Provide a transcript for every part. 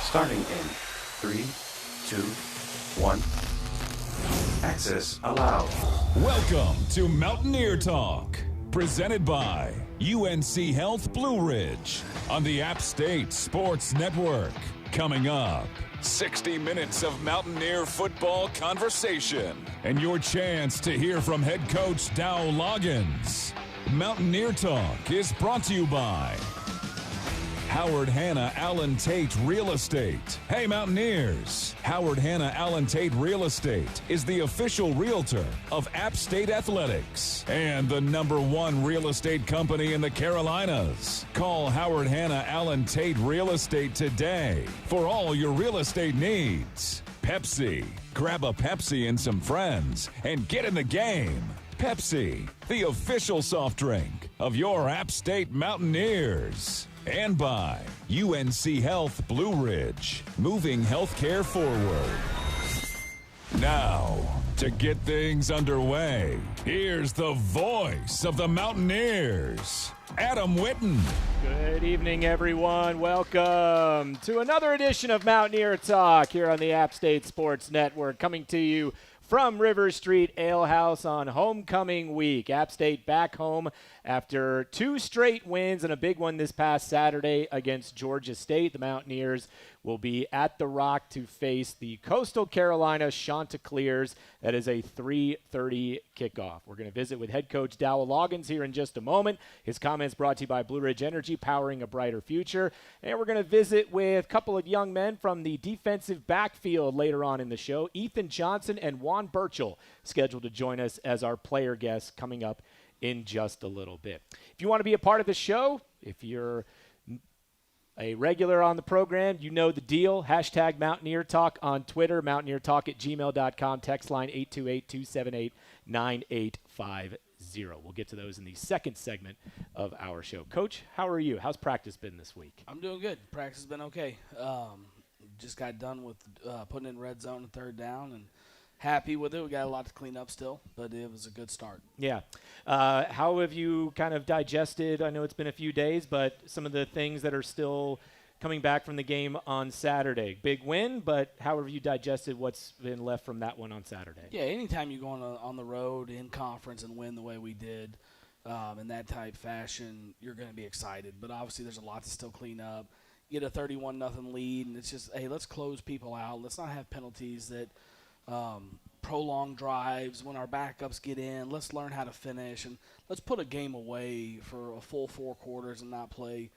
Starting in 3, 2, 1. Access allowed. Welcome to Mountaineer Talk, presented by UNC Health Blue Ridge on the App State Sports Network. Coming up, 60 minutes of Mountaineer football conversation and your chance to hear from head coach Dowell Loggains. Mountaineer Talk is brought to you by Howard Hanna Allen Tate Real Estate. Hey Mountaineers, Howard Hanna Allen Tate Real Estate is the official realtor of App State Athletics and the #1 real estate company in the Carolinas. Call Howard Hanna Allen Tate Real Estate today for all your real estate needs. Pepsi, grab a Pepsi and some friends and get in the game. Pepsi, the official soft drink of your App State Mountaineers. And by UNC Health Blue Ridge, moving healthcare forward. Now, to get things underway, here's the voice of the Mountaineers, Adam Witten. Good evening, everyone. Welcome to another edition of Mountaineer Talk here on the App State Sports Network, coming to you from River Street Ale House on homecoming week. App State back home after 2 straight wins and a big one this past Saturday against Georgia State. The Mountaineers will be at the Rock to face the Coastal Carolina Chanticleers. That is a 3:30 kickoff. We're going to visit with head coach Dowell Loggains here in just a moment. His comments brought to you by Blue Ridge Energy, powering a brighter future. And we're going to visit with a couple of young men from the defensive backfield later on in the show. Ethan Johnson and Juan Berchal scheduled to join us as our player guests coming up in just a little bit. If you want to be a part of the show, if you're a regular on the program, you know the deal. Hashtag Mountaineer Talk on Twitter, mountaineertalk@gmail.com, text line 828-278-9850. We'll get to those in the second segment of our show. Coach, how are you? How's practice been this week? I'm doing good. Practice has been okay. Just got done with putting in red zone and third down, and happy with it. We got a lot to clean up still, but it was a good start. Yeah. How have you kind of digested, I know it's been a few days, but some of the things that are still coming back from the game on Saturday? Big win, but how have you digested what's been left from that one on Saturday? Yeah, anytime you go on the road in conference and win the way we did in that type fashion, you're going to be excited. But obviously there's a lot to still clean up. Get a 31-0 lead, and it's just, hey, let's close people out. Let's not have penalties that prolonged drives when our backups get in. Let's learn how to finish, and let's put a game away for a full 4 quarters and not play,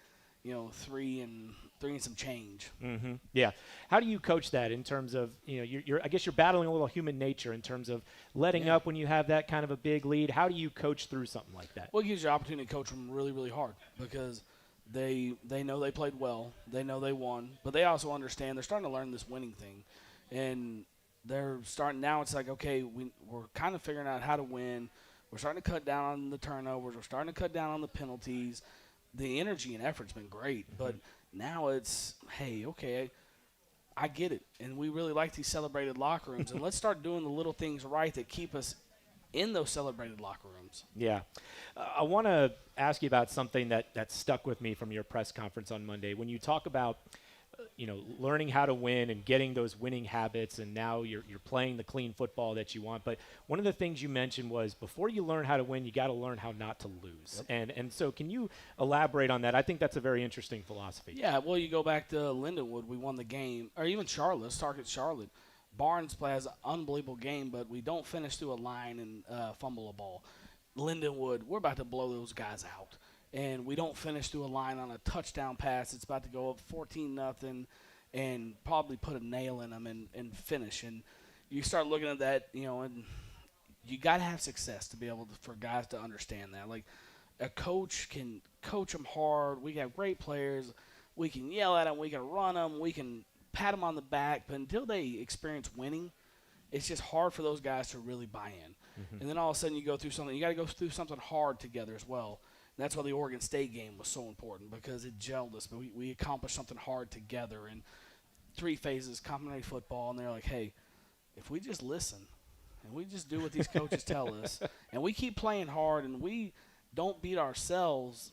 3 and some change. Mm-hmm. Yeah. How do you coach that in terms of, I guess you're battling a little human nature in terms of letting up when you have that kind of a big lead. How do you coach through something like that? Well, it gives you an opportunity to coach them really, really hard because they know they played well. They know they won, but they also understand they're starting to learn this winning thing. And they're starting now. It's like, okay, we're kind of figuring out how to win. We're starting to cut down on the turnovers. We're starting to cut down on the penalties. The energy and effort's been great, but now it's, hey, okay, I get it, and we really like these celebrated locker rooms, and let's start doing the little things right that keep us in those celebrated locker rooms. Yeah. I want to ask you about something that stuck with me from your press conference on Monday. When you talk about learning how to win and getting those winning habits, and now you're playing the clean football that you want. But one of the things you mentioned was before you learn how to win, you got to learn how not to lose. Yep. And so can you elaborate on that? I think that's a very interesting philosophy. Yeah, well, you go back to Lindenwood, we won the game, or even Charlotte. Let's target Charlotte. Barnes plays an unbelievable game, but we don't finish through a line and fumble a ball. Lindenwood, we're about to blow those guys out. And we don't finish through a line on a touchdown pass. It's about to go up 14-0 and probably put a nail in them and finish. And you start looking at that, and you got to have success to be able for guys to understand that. Like, a coach can coach them hard. We have great players. We can yell at them. We can run them. We can pat them on the back. But until they experience winning, it's just hard for those guys to really buy in. Mm-hmm. And then all of a sudden you go through something. You got to go through something hard together as well. And that's why the Oregon State game was so important because it gelled us. But we accomplished something hard together in 3 phases, complementary football. And they're like, hey, if we just listen and we just do what these coaches tell us and we keep playing hard and we don't beat ourselves,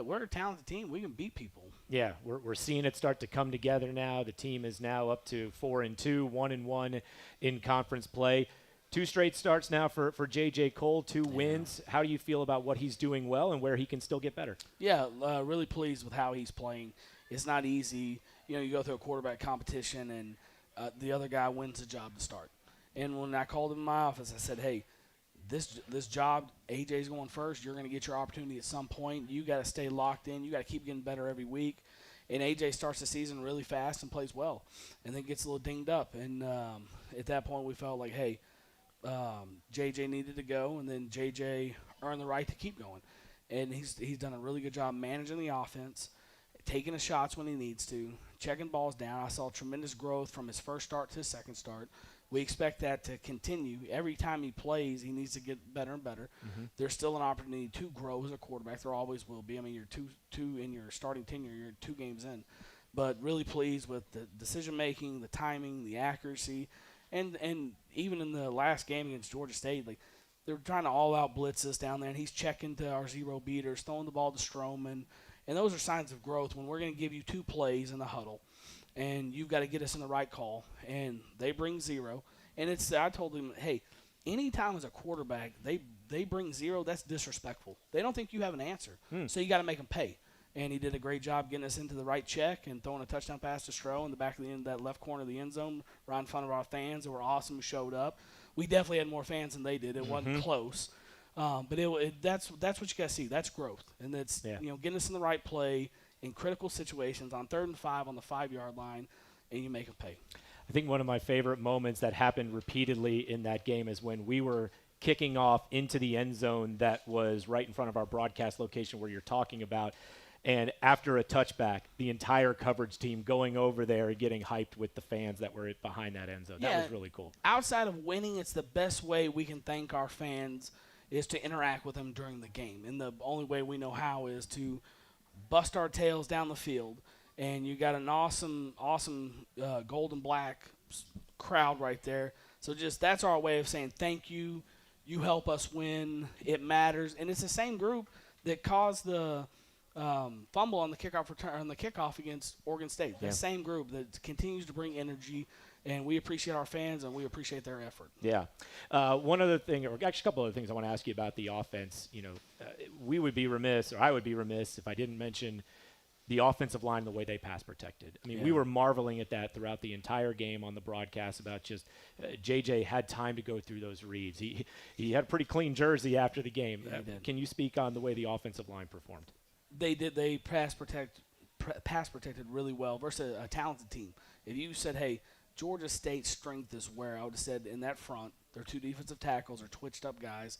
we're a talented team. We can beat people. Yeah, we're seeing it start to come together now. The team is now up to 4-2, 1-1 in conference play. 2 straight starts now for J.J. Cole, 2 wins. How do you feel about what he's doing well and where he can still get better? Yeah, really pleased with how he's playing. It's not easy. You go through a quarterback competition, and the other guy wins the job to start. And when I called him in my office, I said, hey, this job, AJ's going first. You're going to get your opportunity at some point. You got to stay locked in. You got to keep getting better every week. And AJ starts the season really fast and plays well, and then gets a little dinged up. And at that point, we felt like, hey, JJ needed to go, and then JJ earned the right to keep going. And he's done a really good job managing the offense, taking the shots when he needs to, checking balls down. I saw tremendous growth from his first start to his second start. We expect that to continue. Every time he plays, he needs to get better and better. Mm-hmm. There's still an opportunity to grow as a quarterback. There always will be. I mean, you're two in your starting tenure. You're 2 games in. But really pleased with the decision-making, the timing, the accuracy. And even in the last game against Georgia State, like, they're trying to all-out blitz us down there, and he's checking to our zero beaters, throwing the ball to Stroman. And those are signs of growth when we're going to give you 2 plays in the huddle, and you've got to get us in the right call. And they bring 0. And I told him, hey, anytime as a quarterback they bring 0, that's disrespectful. They don't think you have an answer. So you got to make them pay. And he did a great job getting us into the right check and throwing a touchdown pass to Stroh in the back of the end, that left corner of the end zone, right in front of our fans that were awesome who showed up. We definitely had more fans than they did. It wasn't close. But that's what you got to see. That's growth. And that's getting us in the right play in critical situations on 3rd and 5 on the 5-yard line, and you make them pay. I think one of my favorite moments that happened repeatedly in that game is when we were kicking off into the end zone that was right in front of our broadcast location where you're talking about. And after a touchback, the entire coverage team going over there and getting hyped with the fans that were behind that end zone. That was really cool. Outside of winning, it's the best way we can thank our fans is to interact with them during the game. And the only way we know how is to bust our tails down the field. And you got an awesome gold and black crowd right there. So that's our way of saying thank you. You help us win. It matters. And it's the same group that caused the fumble on the kickoff against Oregon State. The same group that continues to bring energy, and we appreciate our fans and we appreciate their effort. Yeah. One other thing, or actually a couple other things I want to ask you about the offense. We would be remiss, or I would be remiss, if I didn't mention the offensive line, the way they pass protected. I mean, we were marveling at that throughout the entire game on the broadcast about just JJ had time to go through those reads. He had a pretty clean jersey after the game. Can you speak on the way the offensive line performed? They did. They pass protected really well versus a talented team. If you said, hey, Georgia State's strength is where, I would have said in that front, their 2 defensive tackles are twitched up guys.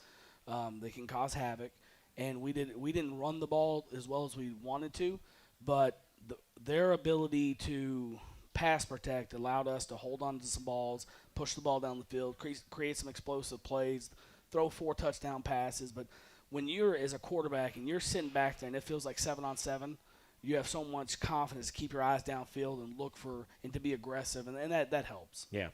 They can cause havoc. And we didn't run the ball as well as we wanted to, but their ability to pass protect allowed us to hold on to some balls, push the ball down the field, create some explosive plays, throw 4 touchdown passes. But when you're as a quarterback and you're sitting back there and it feels like 7-on-7, you have so much confidence to keep your eyes downfield and look for and to be aggressive, and that helps. Yeah.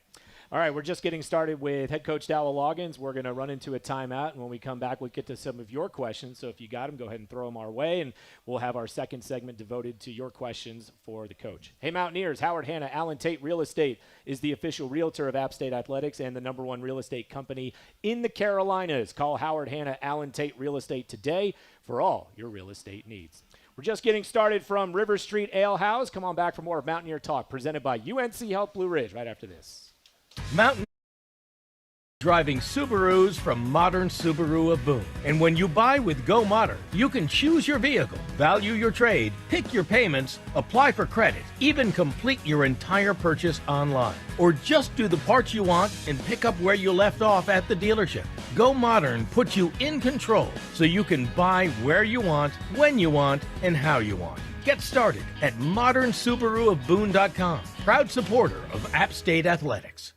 All right, we're just getting started with head coach Dowell Loggains. We're going to run into a timeout, and when we come back, we'll get to some of your questions. So if you got them, go ahead and throw them our way, and we'll have our second segment devoted to your questions for the coach. Hey, Mountaineers, Howard Hanna Allen Tate Real Estate is the official realtor of App State Athletics and the #1 real estate company in the Carolinas. Call Howard Hanna Allen Tate Real Estate today for all your real estate needs. We're just getting started from River Street Ale House. Come on back for more of Mountaineer Talk, presented by UNC Health Blue Ridge, right after this. Mountain driving Subarus from Modern Subaru of Boone. And when you buy with Go Modern, you can choose your vehicle, value your trade, pick your payments, apply for credit, even complete your entire purchase online. Or just do the parts you want and pick up where you left off at the dealership. Go Modern puts you in control so you can buy where you want, when you want, and how you want. Get started at modernsubaruofboone.com. Proud supporter of App State Athletics.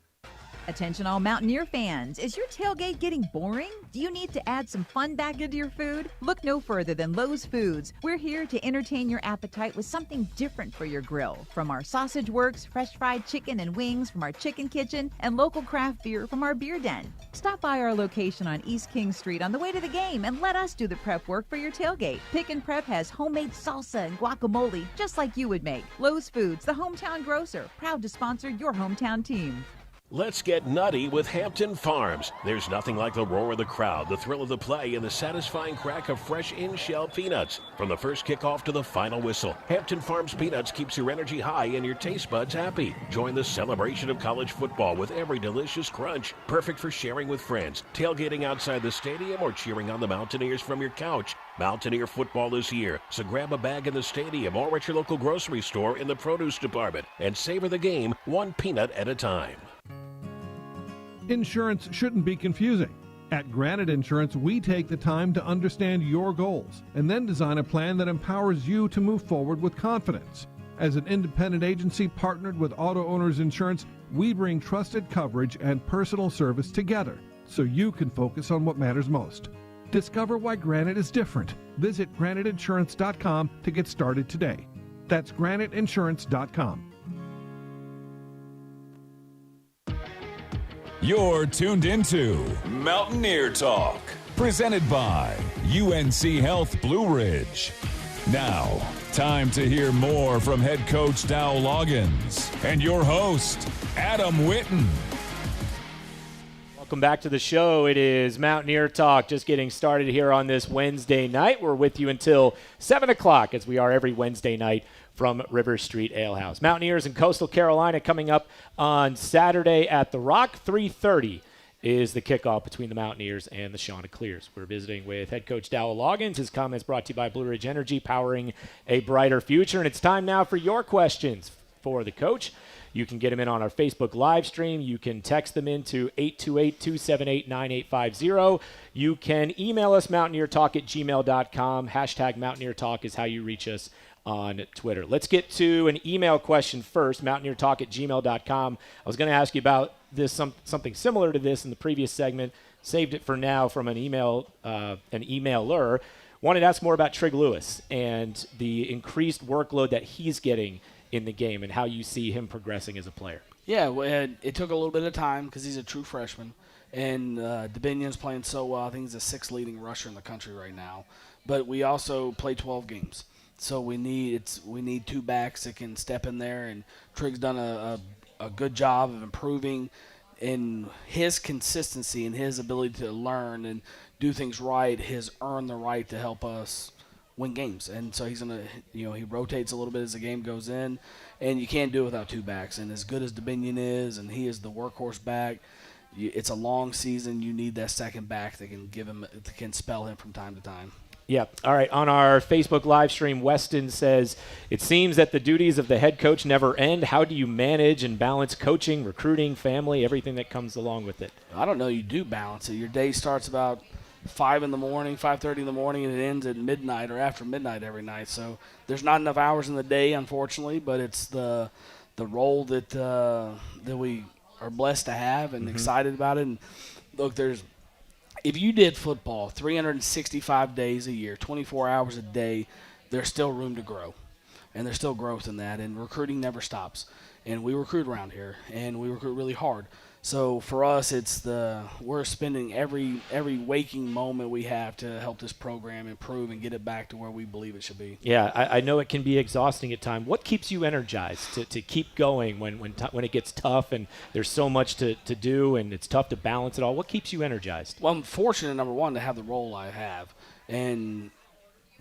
Attention all Mountaineer fans, is your tailgate getting boring? Do you need to add some fun back into your food? Look no further than Lowe's Foods. We're here to entertain your appetite with something different for your grill. From our sausage works, fresh fried chicken and wings from our chicken kitchen, and local craft beer from our beer den. Stop by our location on East King Street on the way to the game and let us do the prep work for your tailgate. Pick and Prep has homemade salsa and guacamole just like you would make. Lowe's Foods, the hometown grocer, proud to sponsor your hometown team. Let's get nutty with Hampton Farms. There's nothing like the roar of the crowd, the thrill of the play, and the satisfying crack of fresh in-shell peanuts. From the first kickoff to the final whistle, Hampton Farms Peanuts keeps your energy high and your taste buds happy. Join the celebration of college football with every delicious crunch. Perfect for sharing with friends, tailgating outside the stadium, or cheering on the Mountaineers from your couch. Mountaineer football is here, so grab a bag in the stadium or at your local grocery store in the produce department and savor the game one peanut at a time. Insurance shouldn't be confusing. At Granite Insurance, we take the time to understand your goals and then design a plan that empowers you to move forward with confidence. As an independent agency partnered with Auto Owners Insurance, we bring trusted coverage and personal service together so you can focus on what matters most. Discover why Granite is different. Visit graniteinsurance.com to get started today. That's graniteinsurance.com. You're tuned into Mountaineer Talk, presented by UNC Health Blue Ridge. Now, time to hear more from head coach Dowell Loggains and your host, Adam Witten. Welcome back to the show. It is Mountaineer Talk, just getting started here on this Wednesday night. We're with you until 7 o'clock, as we are every Wednesday night from River Street Ale House. Mountaineers in Coastal Carolina coming up on Saturday at the Rock. 3:30 is the kickoff between the Mountaineers and the Chanticleers. We're visiting with head coach Dowell Loggains. His comments brought to you by Blue Ridge Energy, powering a brighter future. And it's time now for your questions for the coach. You can get them in on our Facebook live stream. You can text them into 828-278-9850. You can email us, mountaineertalk@gmail.com. Hashtag Mountaineer Talk is how you reach us on Twitter. Let's get to an email question first, mountaineertalk@gmail.com. I was going to ask you about this, something similar to this in the previous segment. Saved it for now from an emailer. Wanted to ask more about Trig Lewis and the increased workload that he's getting in the game and how you see him progressing as a player. Yeah, well, it took a little bit of time because he's a true freshman. And Dubinion's playing so well. I think he's the 6th leading rusher in the country right now. But we also play 12 games. So we need 2 backs that can step in there, and Trig's done a good job of improving in his consistency and his ability to learn and do things right. Has earned the right to help us win games, and so he's gonna, he rotates a little bit as the game goes in, and you can't do it without 2 backs. And as good as Dubinion is, and he is the workhorse back, it's a long season. You need that second back that can spell him from time to time. Yeah. All right. On our Facebook live stream, Weston says, it seems that the duties of the head coach never end. How do you manage and balance coaching, recruiting, family, everything that comes along with it? I don't know. You do balance it. Your day starts about 5:30 in the morning, and it ends at midnight or after midnight every night. So there's not enough hours in the day, unfortunately, but it's the role that we are blessed to have and excited about it. And look, if you did football 365 days a year, 24 hours a day, there's still room to grow. And there's still growth in that. And recruiting never stops. And we recruit around here, and we recruit really hard. So for us, we're spending every waking moment we have to help this program improve and get it back to where we believe it should be. Yeah, I know it can be exhausting at times. What keeps you energized to keep going when it gets tough and there's so much to do and it's tough to balance it all? What keeps you energized? Well, I'm fortunate, number one, to have the role I have. And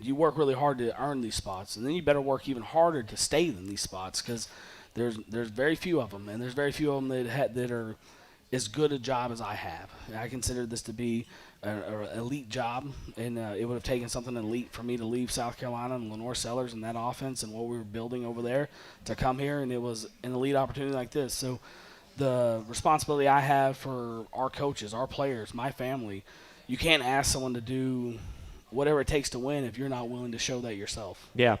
you work really hard to earn these spots. And then you better work even harder to stay in these spots because there's very few of them. And there's very few of them that are as good a job as I have. I consider this to be an elite job, and it would have taken something elite for me to leave South Carolina and Lenore Sellers and that offense and what we were building over there to come here, and it was an elite opportunity like this. So the responsibility I have for our coaches, our players, my family, you can't ask someone to do whatever it takes to win if you're not willing to show that yourself. Yeah.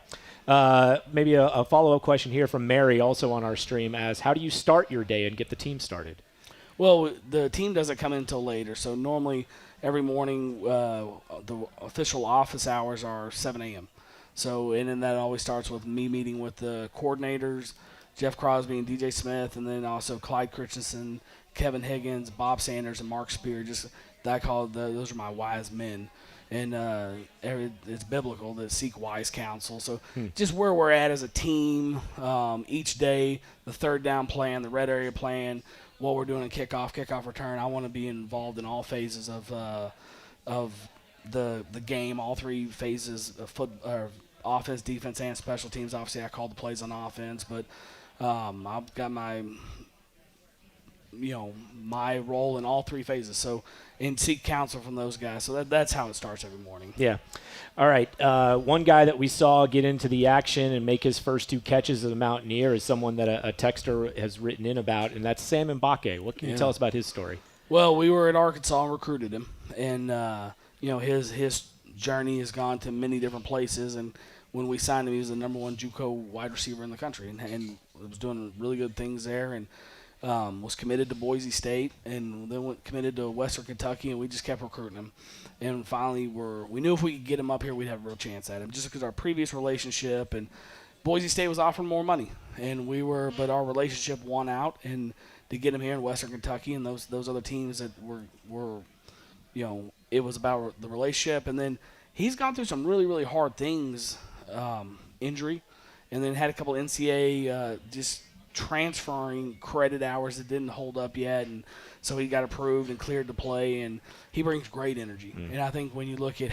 Maybe a follow-up question here from Mary, also on our stream, as how do you start your day and get the team started? Well, the team doesn't come in until later, so normally every morning the official office hours are 7 a.m. So, and then that always starts with me meeting with the coordinators, Jeff Crosby and DJ Smith, and then also Clyde Christensen, Kevin Higgins, Bob Sanders, and Mark Spear. Just that those are my wise men. And it's biblical to seek wise counsel. So just where we're at as a team each day, the third down plan, the red area plan, what we're doing in kickoff return. I want to be involved in all phases of the game, all three phases of offense, defense, and special teams. Obviously, I call the plays on offense, but I've got my role in all three phases. So, and seek counsel from those guys. So that's how it starts every morning. Yeah. All right. One guy that we saw get into the action and make his first 2 catches as a Mountaineer is someone that a texter has written in about, and that's Sam Mbake. What can you tell us about his story? Well, we were at Arkansas and recruited him, and his journey has gone to many different places. And when we signed him, he was the number 1 JUCO wide receiver in the country, and was doing really good things there. And was committed to Boise State, and then committed to Western Kentucky, and we just kept recruiting him. And finally, we knew if we could get him up here, we'd have a real chance at him, just because our previous relationship, and Boise State was offering more money, and but our relationship won out, and to get him here in Western Kentucky and those other teams that were it was about the relationship. And then he's gone through some really, really hard things, injury, and then had a couple NCAA just transferring credit hours that didn't hold up yet, and so he got approved and cleared to play, and he brings great energy. And I think when you look at,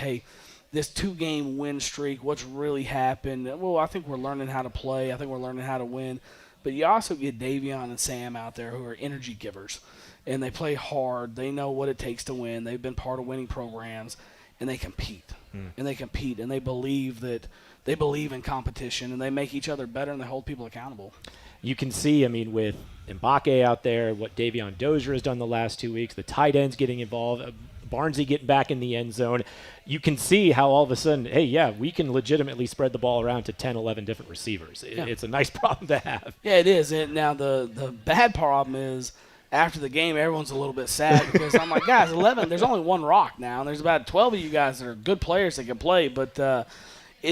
this 2-game win streak, what's really happened, well, I think we're learning how to play. I think we're learning how to win. But you also get Davion and Sam out there who are energy givers, and they play hard. They know what it takes to win. They've been part of winning programs, and they compete. And they compete, and they believe in competition, and they make each other better, and they hold people accountable. You can see, with Mbake out there, what Davion Dozier has done the last 2 weeks, the tight ends getting involved, Barnesy getting back in the end zone. You can see how all of a sudden, we can legitimately spread the ball around to 10, 11 different receivers. It's a nice problem to have. Yeah, it is. And now the bad problem is after the game, everyone's a little bit sad because I'm like, guys, 11, there's only one rock now, and there's about 12 of you guys that are good players that can play, but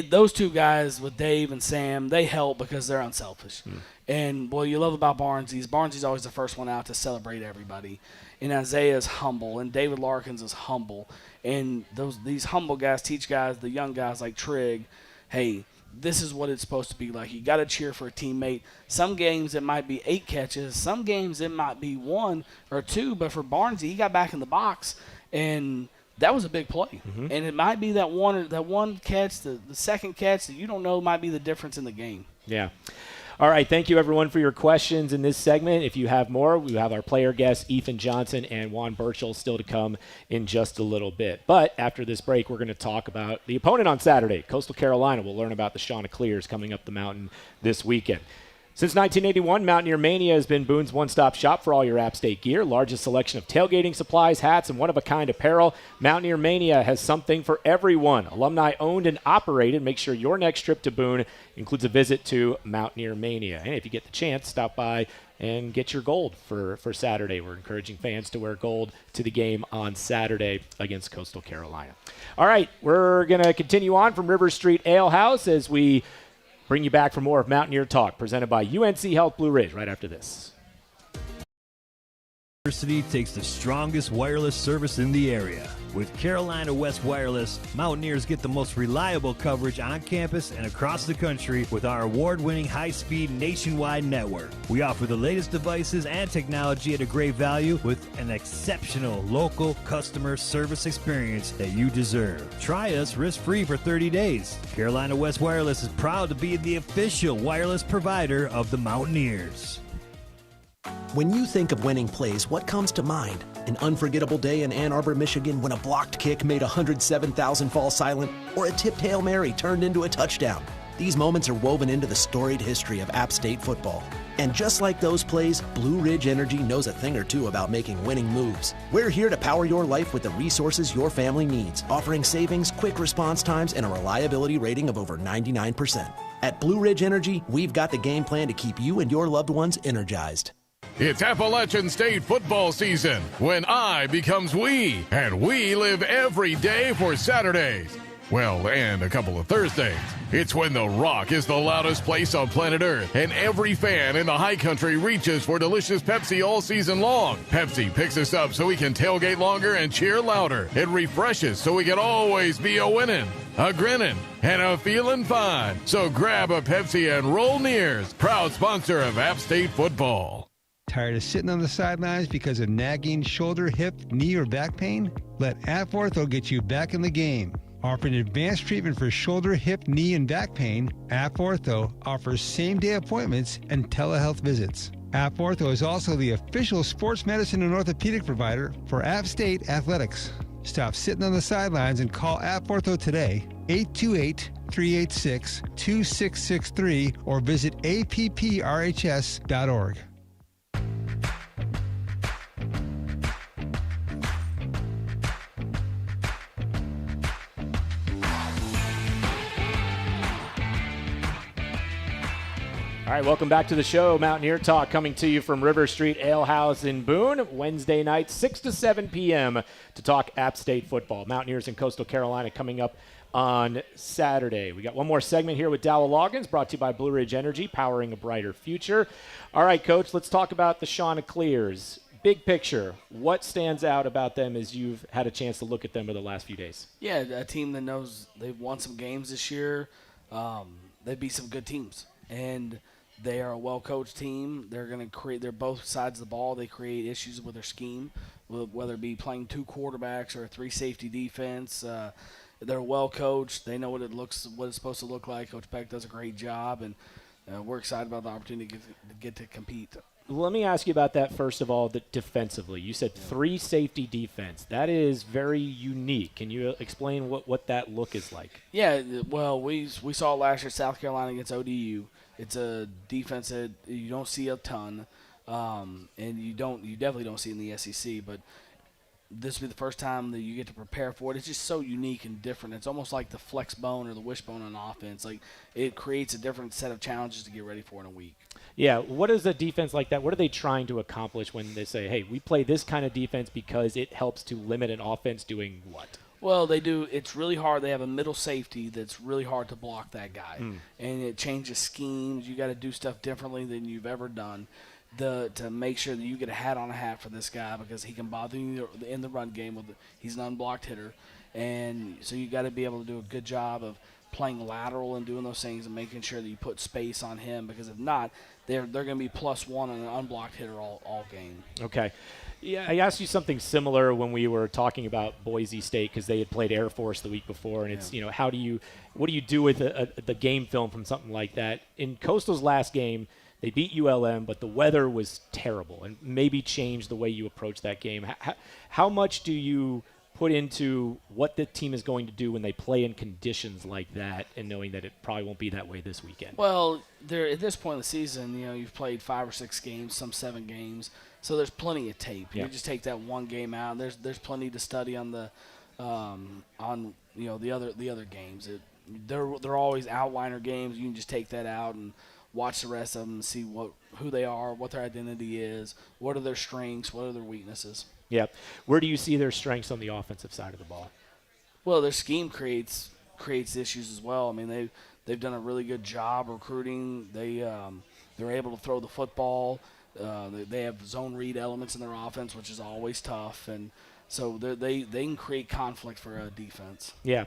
those 2 guys with Dave and Sam, they help because they're unselfish. And what you love about Barnesy's always the first one out to celebrate everybody. And Isaiah's humble, and David Larkins is humble. And these humble guys teach guys, the young guys like Trigg, hey, this is what it's supposed to be like. You got to cheer for a teammate. Some games it might be 8 catches. Some games it might be 1 or 2. But for Barnesy, he got back in the box, and that was a big play. And it might be that one catch, the second catch that you don't know might be the difference in the game. Yeah. All right, thank you, everyone, for your questions in this segment. If you have more, we have our player guests, Ethan Johnson and Juan Berchal, still to come in just a little bit. But after this break, we're going to talk about the opponent on Saturday, Coastal Carolina. We'll learn about the Chanticleers coming up the mountain this weekend. Since 1981, Mountaineer Mania has been Boone's one-stop shop for all your App State gear. Largest selection of tailgating supplies, hats, and one-of-a-kind apparel. Mountaineer Mania has something for everyone. Alumni owned and operated. Make sure your next trip to Boone includes a visit to Mountaineer Mania. And if you get the chance, stop by and get your gold for Saturday. We're encouraging fans to wear gold to the game on Saturday against Coastal Carolina. All right, we're going to continue on from River Street Ale House as we bring you back for more of Mountaineer Talk, presented by UNC Health Blue Ridge, right after this. University takes the strongest wireless service in the area. With Carolina West Wireless, Mountaineers get the most reliable coverage on campus and across the country with our award-winning high-speed nationwide network. We offer the latest devices and technology at a great value with an exceptional local customer service experience that you deserve. Try us risk-free for 30 days. Carolina West Wireless is proud to be the official wireless provider of the Mountaineers. When you think of winning plays, what comes to mind? An unforgettable day in Ann Arbor, Michigan when a blocked kick made 107,000 fall silent, or a tipped Hail Mary turned into a touchdown. These moments are woven into the storied history of App State football. And just like those plays, Blue Ridge Energy knows a thing or two about making winning moves. We're here to power your life with the resources your family needs, offering savings, quick response times, and a reliability rating of over 99%. At Blue Ridge Energy, we've got the game plan to keep you and your loved ones energized. It's Appalachian State football season when I becomes we, and we live every day for Saturdays. Well, and a couple of Thursdays. It's when the Rock is the loudest place on planet Earth, and every fan in the high country reaches for delicious Pepsi all season long. Pepsi picks us up so we can tailgate longer and cheer louder. It refreshes so we can always be a winning, a grinning, and a feeling fine. So grab a Pepsi and roll Nears, proud sponsor of App State football. Tired of sitting on the sidelines because of nagging shoulder, hip, knee, or back pain? Let App Ortho get you back in the game. Offering advanced treatment for shoulder, hip, knee, and back pain, App Ortho offers same-day appointments and telehealth visits. App Ortho is also the official sports medicine and orthopedic provider for App State Athletics. Stop sitting on the sidelines and call App Ortho today, 828-386-2663, or visit apprhs.org. All right, welcome back to the show. Mountaineer Talk coming to you from River Street Ale House in Boone, Wednesday night, 6 to 7 p.m. to talk App State football. Mountaineers in Coastal Carolina coming up on Saturday. We got one more segment here with Dowell Loggains, brought to you by Blue Ridge Energy, powering a brighter future. All right, Coach, let's talk about the Chanticleers. Big picture, what stands out about them as you've had a chance to look at them over the last few days? Yeah, a team that knows they've won some games this year. They beat some good teams. And they are a well-coached team. They're going to create – they're both sides of the ball. They create issues with their scheme, whether it be playing two quarterbacks or a three-safety defense. They're well-coached. They know what it's supposed to look like. Coach Peck does a great job, and we're excited about the opportunity to get to compete. Let me ask you about that first of all, defensively. You said three-safety defense. That is very unique. Can you explain what that look is like? Yeah, well, we saw last year South Carolina against ODU. It's a defense that you don't see a ton, and you definitely don't see in the SEC. But this will be the first time that you get to prepare for it. It's just so unique and different. It's almost like the flex bone or the wishbone on offense. Like it creates a different set of challenges to get ready for in a week. Yeah, what is a defense like that? What are they trying to accomplish when they say, "Hey, we play this kind of defense because it helps to limit an offense doing what?" Well, they do. It's really hard. They have a middle safety that's really hard to block that guy. And it changes schemes. You got to do stuff differently than you've ever done to make sure that you get a hat on a hat for this guy because he can bother you in the run game. He's an unblocked hitter. And so you got to be able to do a good job of playing lateral and doing those things and making sure that you put space on him because if not, they're going to be +1 on an unblocked hitter all game. Okay. Yeah, I asked you something similar when we were talking about Boise State because they had played Air Force the week before, and it's what do you do with the game film from something like that? In Coastal's last game, they beat ULM, but the weather was terrible and maybe changed the way you approach that game. How much do you put into what the team is going to do when they play in conditions like that and knowing that it probably won't be that way this weekend? Well, at this point in the season, you've played 5 or 6 games, some 7 games. So there's plenty of tape. You just take that one game out. There's plenty to study on the other games. They're always outliner games. You can just take that out and watch the rest of them and see who they are, what their identity is, what are their strengths, what are their weaknesses. Yeah. Where do you see their strengths on the offensive side of the ball? Well, their scheme creates issues as well. I mean, they've done a really good job recruiting. They're able to throw the football. They have zone read elements in their offense, which is always tough, and so they can create conflict for a defense. Yeah.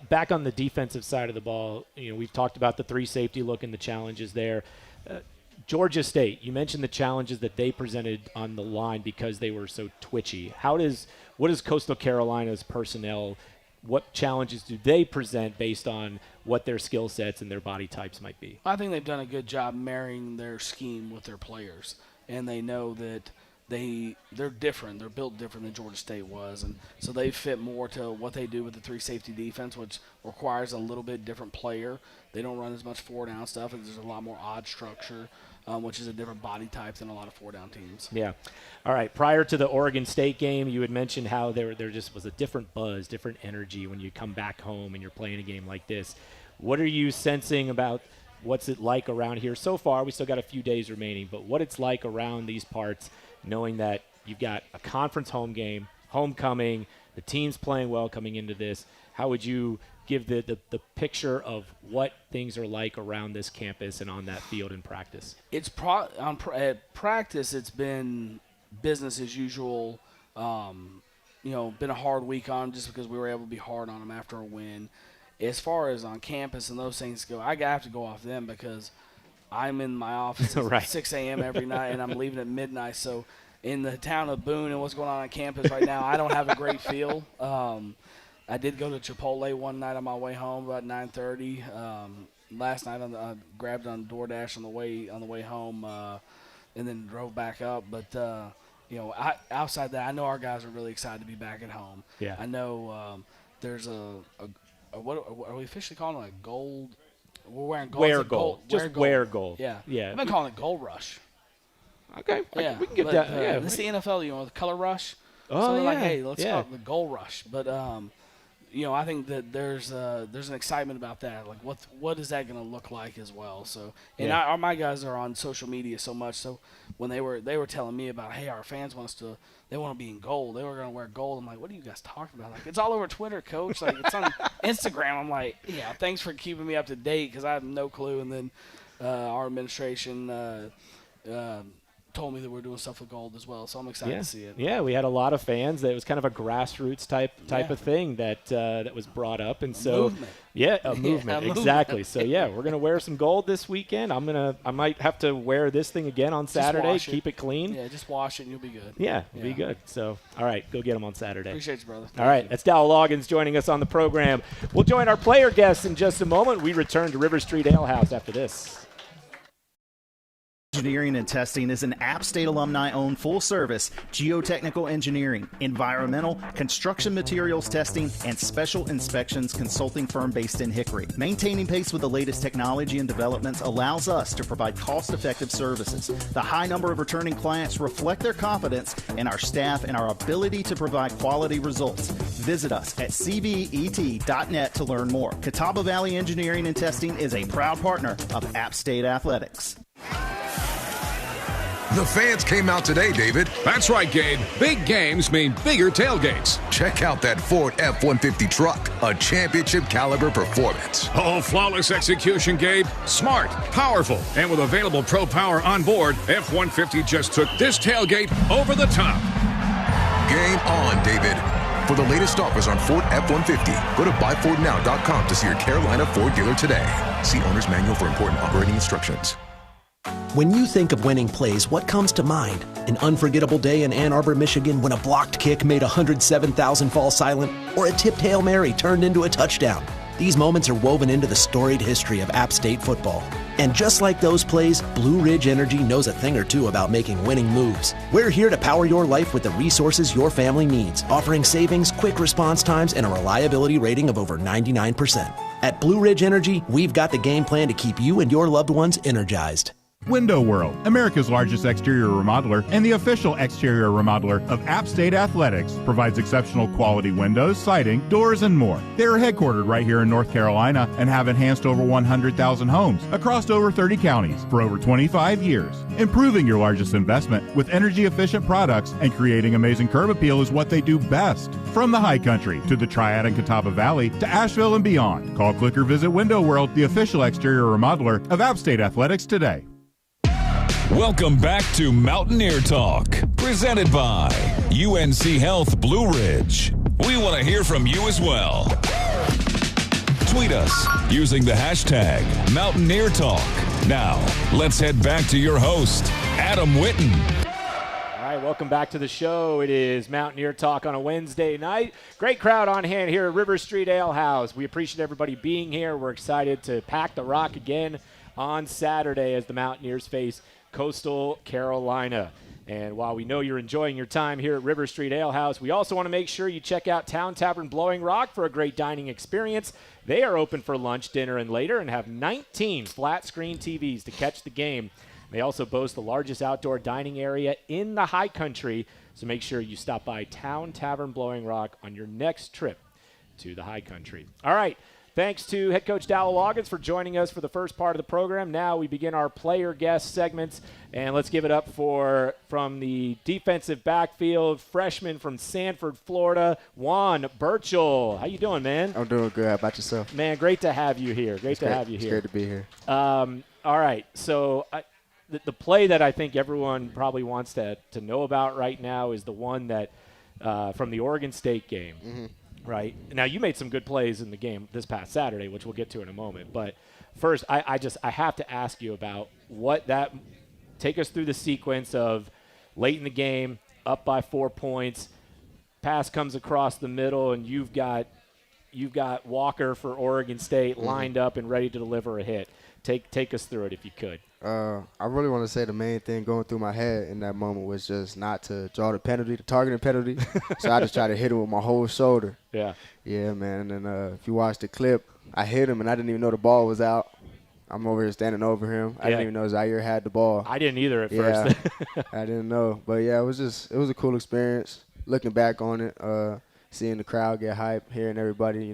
Back on the defensive side of the ball, we've talked about the three safety look and the challenges there. Georgia State, you mentioned the challenges that they presented on the line because they were so twitchy. What is Coastal Carolina's personnel? What challenges do they present based on what their skill sets and their body types might be? I think they've done a good job marrying their scheme with their players, and they know that they're different. They're built different than Georgia State was, and so they fit more to what they do with the three safety defense, which requires a little bit different player. They don't run as much 4-down stuff, and there's a lot more odd structure, which is a different body type than a lot of 4-down teams. Yeah. All right. Prior to the Oregon State game, you had mentioned how there just was a different buzz, different energy when you come back home and you're playing a game like this. What are you sensing about what's it like around here so far. We still got a few days remaining, but what it's like around these parts, knowing that you've got a conference home game, homecoming, the team's playing well coming into this. How would you give the picture of what things are like around this campus and on that field in practice? It's at practice, it's been business as usual. Been a hard week on them just because we were able to be hard on them after a win. As far as on campus and those things go, I have to go off them because I'm in my office at 6 a.m. every night and I'm leaving at midnight. So in the town of Boone and what's going on campus right now, I don't have a great feel. I did go to Chipotle one night on my way home about 9:30. Last night I grabbed on DoorDash on the way home and then drove back up. But outside that, I know our guys are really excited to be back at home. Yeah. I know there's what are we officially calling it? A gold? We're wearing gold. Wear gold. Just wear gold. Yeah. Yeah. I've been calling it Gold Rush. Okay. Yeah. We can get that. Yeah. This is the NFL, the color rush. Oh, so yeah. like, hey, let's call it the Gold Rush. But I think that there's an excitement about that. Like, what is that going to look like as well? So, and my guys are on social media so much. So, when they were telling me about, hey, our fans want to be in gold. They were going to wear gold. I'm like, what are you guys talking about? Like, it's all over Twitter, Coach. Like, it's on Instagram. I'm like, yeah, thanks for keeping me up to date because I have no clue. And then our administration told me that we're doing stuff with gold as well, so I'm excited to see it. Yeah, we had a lot of fans. That it was kind of a grassroots type of thing that was brought up, and so movement. A movement, exactly. So we're gonna wear some gold this weekend. I might have to wear this thing again on Saturday. Keep it clean. Yeah, just wash it and you'll be good. Yeah, be good. So all right, go get them on Saturday. Appreciate you, brother. All right, that's Dowell Loggains joining us on the program. We'll join our player guests in just a moment. We return to River Street Ale House after this. Engineering and Testing is an App State alumni-owned full-service geotechnical engineering, environmental, construction materials testing, and special inspections consulting firm based in Hickory. Maintaining pace with the latest technology and developments allows us to provide cost-effective services. The high number of returning clients reflect their confidence in our staff and our ability to provide quality results. Visit us at cvet.net to learn more. Catawba Valley Engineering and Testing is a proud partner of App State Athletics. The fans came out today, David. That's right, Gabe. Big games mean bigger tailgates. Check out that Ford F-150 truck, a championship caliber performance. Oh, flawless execution, Gabe. Smart, powerful, and with available Pro Power on board, F-150 just took this tailgate over the top. Game on, David. For the latest offers on Ford F-150, go to buyfordnow.com to see your Carolina Ford dealer today. See Owner's Manual for important operating instructions. When you think of winning plays, what comes to mind? An unforgettable day in Ann Arbor, Michigan when a blocked kick made 107,000 fall silent, or a tipped Hail Mary turned into a touchdown. These moments are woven into the storied history of App State football. And just like those plays, Blue Ridge Energy knows a thing or two about making winning moves. We're here to power your life with the resources your family needs, offering savings, quick response times, and a reliability rating of over 99%. At Blue Ridge Energy, we've got the game plan to keep you and your loved ones energized. Window World, America's largest exterior remodeler and the official exterior remodeler of App State Athletics, provides exceptional quality windows, siding, doors, and more. They are headquartered right here in North Carolina and have enhanced over 100,000 homes across over 30 counties for over 25 years. Improving your largest investment with energy-efficient products and creating amazing curb appeal is what they do best. From the High Country to the Triad and Catawba Valley to Asheville and beyond, call, click, or visit Window World, the official exterior remodeler of App State Athletics today. Welcome back to Mountaineer Talk, presented by UNC Health Blue Ridge. We want to hear from you as well. Tweet us using the hashtag Mountaineer Talk. Now, let's head back to your host, Adam Witten. All right, welcome back to the show. It is Mountaineer Talk on a Wednesday night. Great crowd on hand here at River Street Ale House. We appreciate everybody being here. We're excited to pack the rock again on Saturday as the Mountaineers face Coastal Carolina. And while we know you're enjoying your time here at River Street Ale House, we also want to make sure you check out Town Tavern Blowing Rock for a great dining experience. They are open for lunch, dinner, and later and have 19 flat screen TVs to catch the game. They also boast the largest outdoor dining area in the High Country, so make sure you stop by Town Tavern Blowing Rock on your next trip to the High Country. All right. Thanks to head coach Dowell Loggains for joining us for the first part of the program. Now we begin our player guest segments, and let's give it up from the defensive backfield, freshman from Sanford, Florida, Juan Berchal. How you doing, man? I'm doing good. How about yourself? Man, great to have you here. Great to have you here. It's great to be here. All right, so the play that I think everyone probably wants to know about right now is the one that from the Oregon State game. Mm-hmm. Right. Now, you made some good plays in the game this past Saturday, which we'll get to in a moment. But first, I have to ask you about take us through the sequence of late in the game, up by 4 points, pass comes across the middle, and you've got Walker for Oregon State lined up and ready to deliver a hit. Take us through it if you could. I really want to say the main thing going through my head in that moment was just not to draw the penalty, the targeting penalty. So I just tried to hit him with my whole shoulder. Yeah. Yeah, man. And then if you watch the clip, I hit him, and I didn't even know the ball was out. I'm over here standing over him. I didn't even know Zaire had the ball. I didn't either at first. I didn't know. But, yeah, it was a cool experience. Looking back on it, seeing the crowd get hyped, hearing everybody,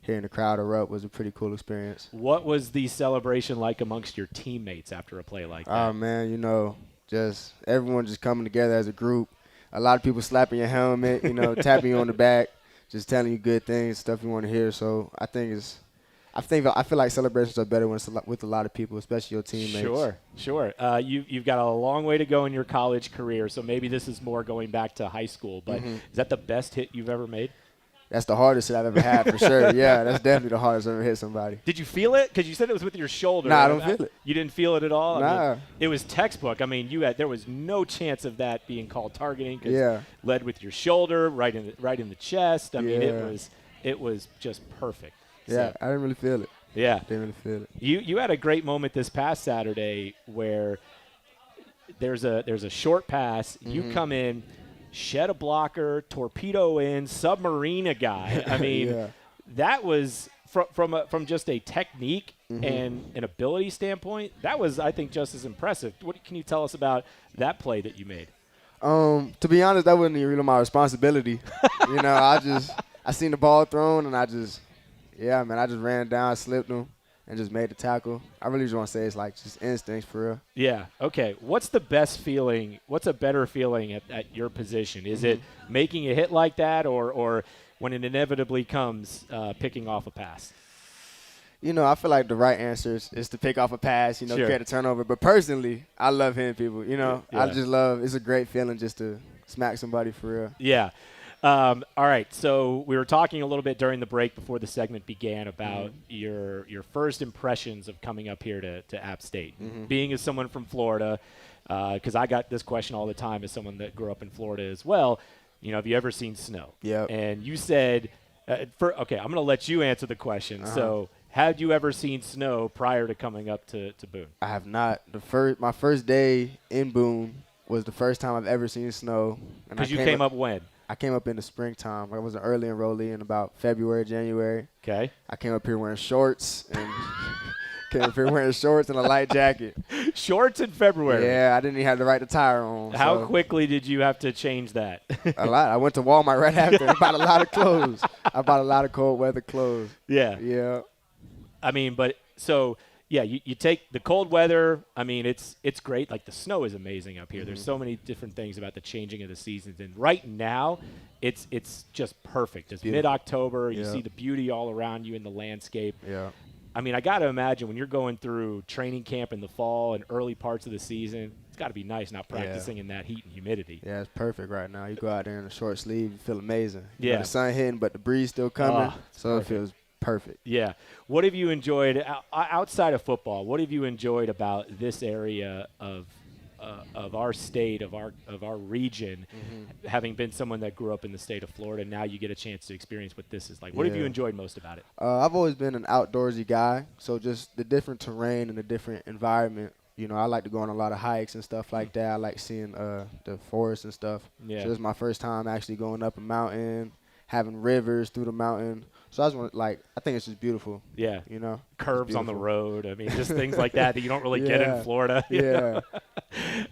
hearing the crowd erupt was a pretty cool experience. What was the celebration like amongst your teammates after a play like that? Oh, man, just everyone just coming together as a group. A lot of people slapping your helmet, tapping you on the back, just telling you good things, stuff you want to hear. So I feel like celebrations are better when it's with a lot of people, especially your teammates. Sure. You've got a long way to go in your college career, so maybe this is more going back to high school. But is that the best hit you've ever made? That's the hardest hit I've ever had, for sure. Yeah, that's definitely the hardest I've ever hit somebody. Did you feel it? Because you said it was with your shoulder. Nah, I don't feel it. You didn't feel it at all? Nah. I mean, it was textbook. I mean, there was no chance of that being called targeting because led with your shoulder, right in the chest. I mean, it was just perfect. Yeah, I didn't really feel it. Yeah. Didn't really feel it. You had a great moment this past Saturday where there's a short pass. You come in, shed a blocker, torpedo in, submarine a guy. I mean, that was from just a technique and an ability standpoint. That was, I think, just as impressive. What can you tell us about that play that you made? To be honest, that wasn't even really my responsibility. I seen the ball thrown and I just ran down, slipped him, and just made the tackle. I really just want to say it's like just instincts for real. Yeah. Okay. What's the best feeling? What's a better feeling at your position? Is it making a hit like that, or when it inevitably comes, picking off a pass? I feel like the right answer is to pick off a pass, create a turnover. But personally, I love hitting people. I just love – it's a great feeling just to smack somebody for real. Yeah. All right, so we were talking a little bit during the break before the segment began about your first impressions of coming up here to App State. Being as someone from Florida, because I got this question all the time as someone that grew up in Florida as well, have you ever seen snow? Yeah. And you said, I'm going to let you answer the question. So had you ever seen snow prior to coming up to Boone? I have not. My first day in Boone was the first time I've ever seen snow. Because you came up when? I came up in the springtime. I was an early enrollee in about February, January. Okay. I came up here wearing shorts and a light jacket. Shorts in February. Yeah, I didn't even have the right attire on. How quickly did you have to change that? A lot. I went to Walmart right after and bought a lot of clothes. I bought a lot of cold weather clothes. Yeah. Yeah. I mean, but so – yeah, you take the cold weather. I mean, it's great. Like, the snow is amazing up here. There's so many different things about the changing of the seasons. And right now, it's just perfect. It's mid-October. You see the beauty all around you in the landscape. Yeah. I mean, I got to imagine when you're going through training camp in the fall and early parts of the season, it's got to be nice not practicing in that heat and humidity. Yeah, it's perfect right now. You go out there in a short sleeve, you feel amazing. The sun hitting, but the breeze still coming. So it feels perfect. Yeah. What have you enjoyed outside of football? What have you enjoyed about this area of our state, of our region, having been someone that grew up in the state of Florida? Now you get a chance to experience what this is like. What have you enjoyed most about it? I've always been an outdoorsy guy, so just the different terrain and the different environment. I like to go on a lot of hikes and stuff like that. I like seeing the forest and stuff. Yeah. So this is my first time actually going up a mountain, having rivers through the mountain. So I just want I think it's just beautiful. Yeah. Curves on the road. I mean, just things like that you don't really get in Florida. Yeah.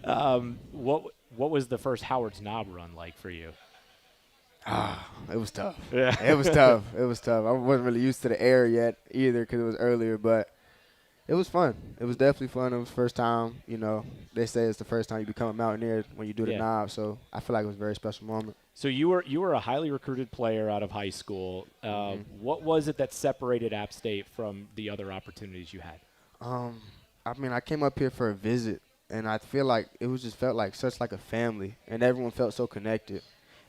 What was the first Howard's Knob run like for you? It was tough. Yeah. It was tough. It was tough. I wasn't really used to the air yet either because it was earlier, but it was fun. It was definitely fun. It was the first time, they say it's the first time you become a Mountaineer when you do the knob, so I feel like it was a very special moment. So you were a highly recruited player out of high school. What was it that separated App State from the other opportunities you had? I came up here for a visit, and I feel like it was just felt like such like a family, and everyone felt so connected.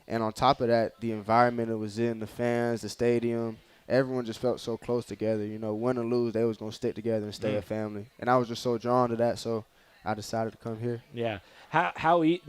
And on top of that, the environment it was in, the fans, the stadium, everyone just felt so close together. Win or lose, they was going to stick together and stay a family. And I was just so drawn to that, so I decided to come here. Yeah.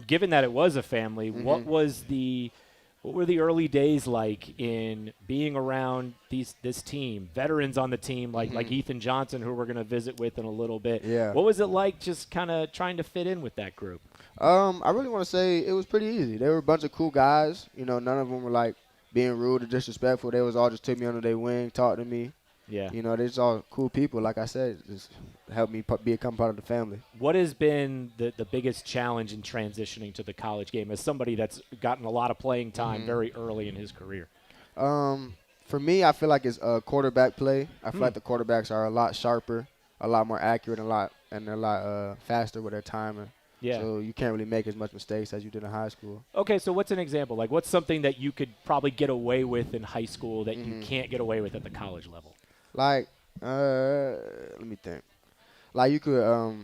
Given that it was a family, what were the early days like in being around this team, veterans on the team like Ethan Johnson, who we're going to visit with in a little bit? Yeah. What was it like just kind of trying to fit in with that group? I really want to say it was pretty easy. They were a bunch of cool guys. None of them were like being rude or disrespectful. They was all just took me under their wing, talked to me. Yeah. They're just all cool people. Like I said, just helped me become part of the family. What has been the biggest challenge in transitioning to the college game as somebody that's gotten a lot of playing time very early in his career? For me, I feel like it's quarterback play. I feel like the quarterbacks are a lot sharper, a lot more accurate, and they're a lot faster with their timing. Yeah. So you can't really make as much mistakes as you did in high school. Okay, so what's an example? Like, what's something that you could probably get away with in high school that you can't get away with at the college level? Like, let me think. Like, you could,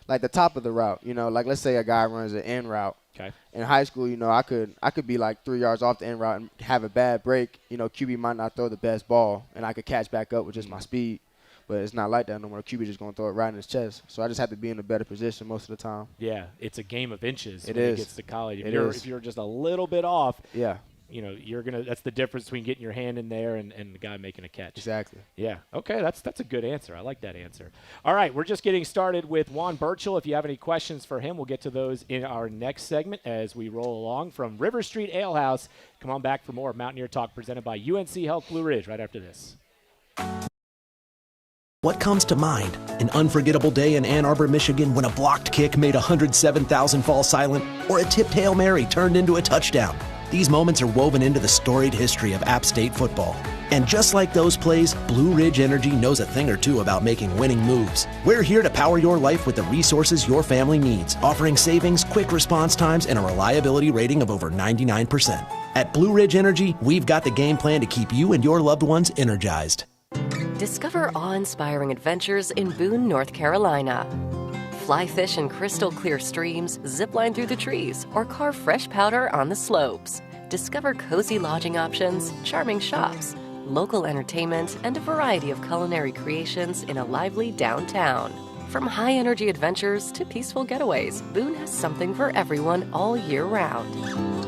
like the top of the route, like let's say a guy runs an end route. Okay. In high school, I could be like 3 yards off the end route and have a bad break. QB might not throw the best ball, and I could catch back up with just my speed. But it's not like that no more. QB just going to throw it right in his chest. So I just have to be in a better position most of the time. Yeah, it's a game of inches when is. it gets to college. If If you're just a little bit off, yeah, you're gonna. That's the difference between getting your hand in there and the guy making a catch. Exactly. Yeah. Okay, that's a good answer. I like that answer. All right, we're just getting started with Juan Berchal. If you have any questions for him, we'll get to those in our next segment as we roll along from River Street Ale House. Come on back for more Mountaineer Talk presented by UNC Health Blue Ridge right after this. What comes to mind? An unforgettable day in Ann Arbor, Michigan when a blocked kick made 107,000 fall silent, or a tipped Hail Mary turned into a touchdown. These moments are woven into the storied history of App State football. And just like those plays, Blue Ridge Energy knows a thing or two about making winning moves. We're here to power your life with the resources your family needs, offering savings, quick response times, and a reliability rating of over 99%. At Blue Ridge Energy, we've got the game plan to keep you and your loved ones energized. Discover awe-inspiring adventures in Boone, North Carolina. Fly fish in crystal clear streams, zip line through the trees, or carve fresh powder on the slopes. Discover cozy lodging options, charming shops, local entertainment, and a variety of culinary creations in a lively downtown. From high-energy adventures to peaceful getaways, Boone has something for everyone all year round.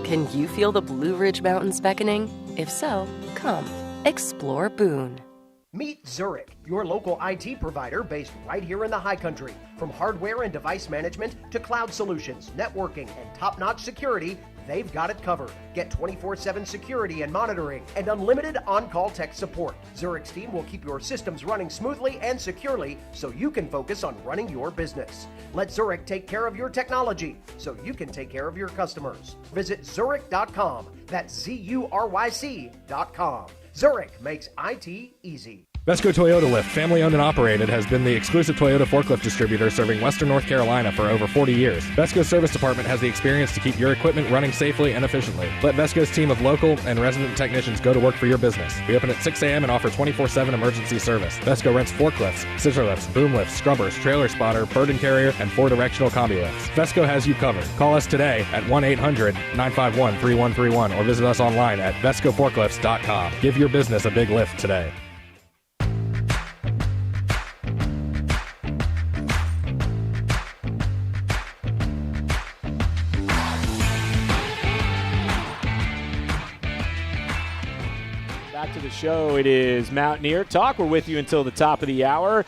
Can you feel the Blue Ridge Mountains beckoning? If so, come. Explore Boone. Meet Zurich, your local IT provider based right here in the High Country. From hardware and device management to cloud solutions, networking, and top-notch security, they've got it covered. Get 24/7 security and monitoring and unlimited on-call tech support. Zurich's team will keep your systems running smoothly and securely so you can focus on running your business. Let Zurich take care of your technology so you can take care of your customers. Visit Zurich.com. That's ZURYC.com. Zurich makes IT easy. Vesco Toyota Lift, family owned and operated, has been the exclusive Toyota forklift distributor serving Western North Carolina for over 40 years. Vesco's service department has the experience to keep your equipment running safely and efficiently. Let Vesco's team of local and resident technicians go to work for your business. We open at 6 a.m. and offer 24/7 emergency service. Vesco rents forklifts, scissor lifts, boom lifts, scrubbers, trailer spotter, burden carrier, and 4-directional combi lifts. Vesco has you covered. Call us today at 1-800-951-3131 or visit us online at vescoforklifts.com. Give your business a big lift today. To the show. It is Mountaineer Talk. We're with you until the top of the hour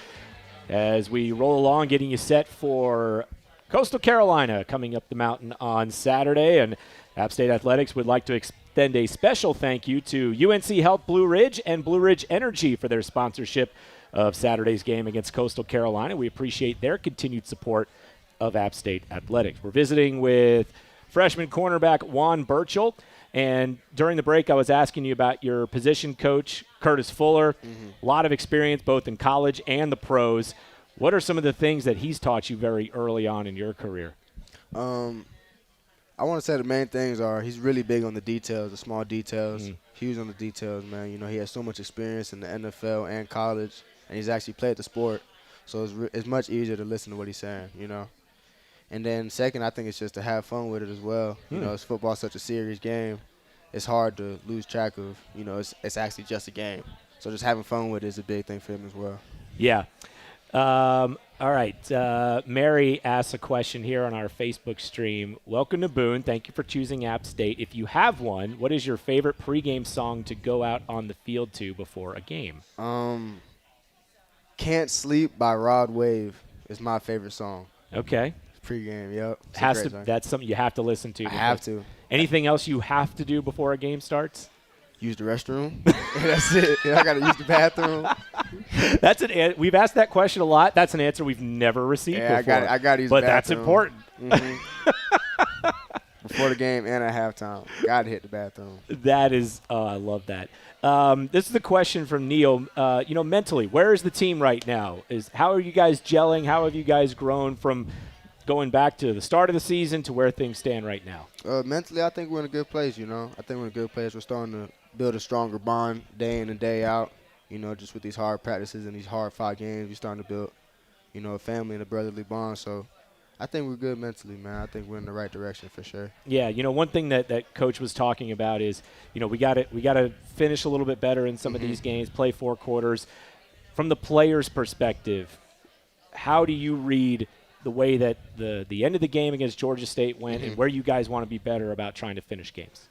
as we roll along, getting you set for Coastal Carolina coming up the mountain on Saturday. And App State Athletics would like to extend a special thank you to UNC Health Blue Ridge and Blue Ridge Energy for their sponsorship of Saturday's game against Coastal Carolina. We appreciate their continued support of App State Athletics. We're visiting with freshman cornerback Juan Berchal. And during the break, I was asking you about your position coach, Curtis Fuller. A lot of experience both in college and the pros. What are some of the things that he's taught you very early on in your career? I want to say the main things are he's really big on the details, the small details. Huge on the details, man. You know, he has so much experience in the NFL and college, and he's actually played the sport. So it's much easier to listen to what he's saying, you know. And then second, I think it's just to have fun with it as well. You know, it's football such a serious game. It's hard to lose track of, you know, it's actually just a game. So just having fun with it is a big thing for him as well. Yeah. All right. Mary asks a question here on our Facebook stream. Welcome to Boone. Thank you for choosing App State. If you have one, what is your favorite pregame song to go out on the field to before a game? Can't Sleep by Rod Wave is my favorite song. Okay. Pregame, yep. That's something you have to listen to. I have to. Anything else you have to do before a game starts? Use the restroom. That's it. I got to use the bathroom. We've asked that question a lot. That's an answer we've never received before. I got to use the bathroom. But that's important. Before the game and at halftime. Got to hit the bathroom. That is, I love that. This is the question from Neil. Mentally, where is the team right now? How are you guys gelling? How have you guys grown from going back to the start of the season to where things stand right now? Mentally, I think we're in a good place, you know. I think we're in a good place. We're starting to build a stronger bond day in and day out, you know, just with these hard practices and these hard-fought games. We're starting to build, you know, a family and a brotherly bond. So I think we're good mentally, man. I think we're in the right direction for sure. Yeah, you know, one thing that Coach was talking about is, you know, we got to finish a little bit better in some of these games, play 4 quarters. From the player's perspective, how do you read the way that the end of the game against Georgia State went and where you guys want to be better about trying to finish games?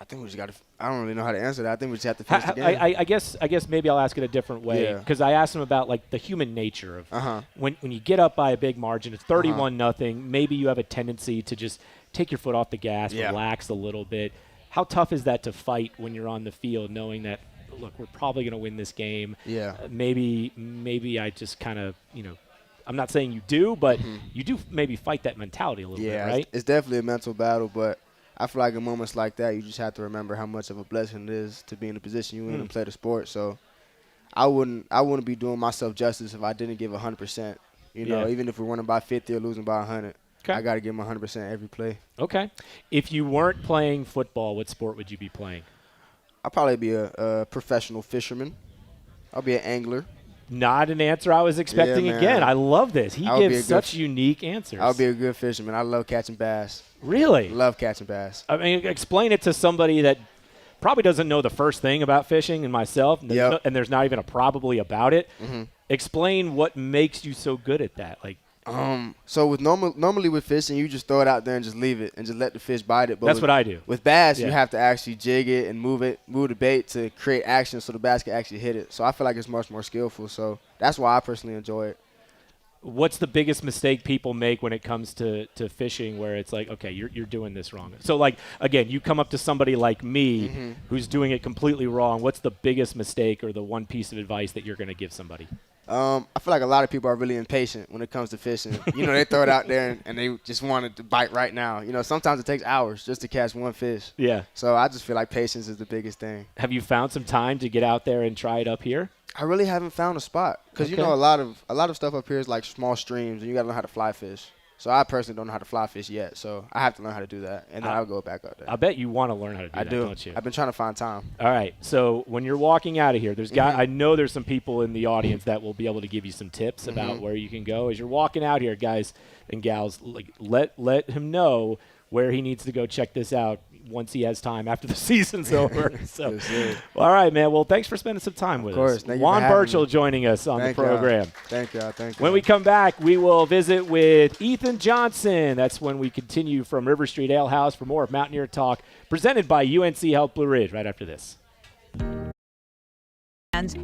I think we just got to – I don't really know how to answer that. I think we just have to finish the game. I guess maybe I'll ask it a different way because I asked him about, like, the human nature of when you get up by a big margin, it's 31-0, maybe you have a tendency to just take your foot off the gas, relax a little bit. How tough is that to fight when you're on the field knowing that, look, we're probably going to win this game. Yeah. Maybe I just kind of, you know, I'm not saying you do, but you do maybe fight that mentality a little bit, right? It's definitely a mental battle, but I feel like in moments like that, you just have to remember how much of a blessing it is to be in the position you're in and play the sport. So I wouldn't be doing myself justice if I didn't give 100%. You know, even if we're winning by 50 or losing by 100, I got to give them 100% every play. Okay. If you weren't playing football, what sport would you be playing? I'll probably be a professional fisherman. I'll be an angler. Not an answer I was expecting again. I love this. He gives such unique answers. I'll be a good fisherman. I love catching bass. Really? Love catching bass. I mean, explain it to somebody that probably doesn't know the first thing about fishing and myself, and there's not even a probably about it. Explain what makes you so good at that. Like, so with normally with fishing, you just throw it out there and just leave it and just let the fish bite it. But that's what I do. With bass, you have to actually jig it and move the bait to create action so the bass can actually hit it. So I feel like it's much more skillful. So that's why I personally enjoy it. What's the biggest mistake people make when it comes to fishing where it's like, okay, you're doing this wrong? So, like, again, you come up to somebody like me who's doing it completely wrong. What's the biggest mistake or the one piece of advice that you're going to give somebody? I feel like a lot of people are really impatient when it comes to fishing. You know, they throw it out there and they just want it to bite right now. You know, sometimes it takes hours just to catch one fish. Yeah. So I just feel like patience is the biggest thing. Have you found some time to get out there and try it up here? I really haven't found a spot because, you know, a lot of stuff up here is like small streams and you got to learn how to fly fish. So I personally don't know how to fly fish yet, so I have to learn how to do that, and then I'll go back up there. I bet you want to learn how to do that, don't you? I've been trying to find time. All right, so when you're walking out of here, I know there's some people in the audience that will be able to give you some tips about where you can go. As you're walking out here, guys and gals, like let him know where he needs to go check this out once he has time after the season's over. So, all right, man. Well, thanks for spending some time with us. Juan Berchal joining us on the program. Thank you. When we come back, we will visit with Ethan Johnson. That's when we continue from River Street Ale House for more of Mountaineer Talk, presented by UNC Health Blue Ridge, right after this.